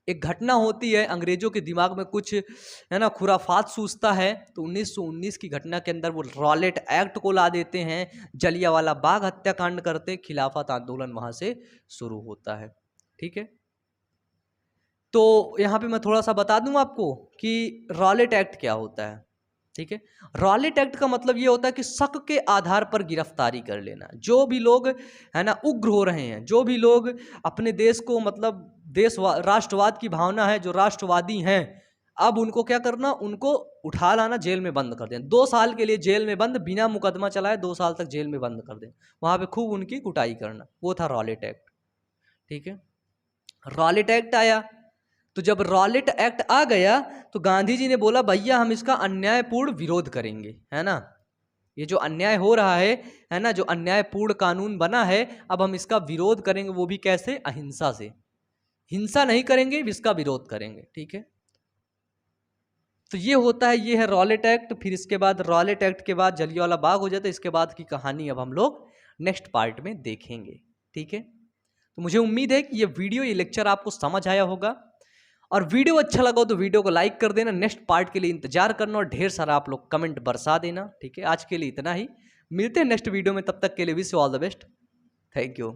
Speaker 1: एक घटना होती है, अंग्रेजों के दिमाग में कुछ है ना खुराफात सूझता है, तो 1919 की घटना के अंदर वो रॉलेट एक्ट को ला देते हैं, जलियांवाला बाग हत्याकांड करते, खिलाफत आंदोलन वहां से शुरू होता है। ठीक है, तो यहाँ पे मैं थोड़ा सा बता दूं आपको कि रॉलेट एक्ट क्या होता है। ठीक है, रॉलेट एक्ट का मतलब ये होता है कि शक के आधार पर गिरफ्तारी कर लेना। जो भी लोग है ना उग्र हो रहे हैं, जो भी लोग अपने देश को मतलब देश राष्ट्रवाद की भावना है, जो राष्ट्रवादी हैं, अब उनको क्या करना, उनको उठा लाना, जेल में बंद कर दें, 2 साल के लिए जेल में बंद, बिना मुकदमा चलाए 2 साल तक जेल में बंद कर दें, वहां पे खूब उनकी कुटाई करना, वो था रॉलेट एक्ट। ठीक है, रॉलेट एक्ट आया, तो जब रॉलेट एक्ट आ गया तो गांधी जी ने बोला भैया हम इसका अन्यायपूर्ण विरोध करेंगे, है ना, ये जो अन्याय हो रहा है ना, जो अन्यायपूर्ण कानून बना है, अब हम इसका विरोध करेंगे, वो भी कैसे, अहिंसा से, हिंसा नहीं करेंगे, इसका विरोध करेंगे। ठीक है, तो ये होता है, ये है रॉलेट एक्ट। फिर इसके बाद रॉलेट एक्ट के बाद जलियांवाला बाग हो जाता है, इसके बाद की कहानी अब हम लोग नेक्स्ट पार्ट में देखेंगे। ठीक है, तो मुझे उम्मीद है कि ये वीडियो, ये लेक्चर आपको समझ आया होगा, और वीडियो अच्छा लगा हो तो वीडियो को लाइक कर देना, नेक्स्ट पार्ट के लिए इंतजार करना, और ढेर सारा आप लोग कमेंट बरसा देना। ठीक है, आज के लिए इतना ही, मिलते हैं नेक्स्ट वीडियो में, तब तक के लिए wish you all the best, thank you.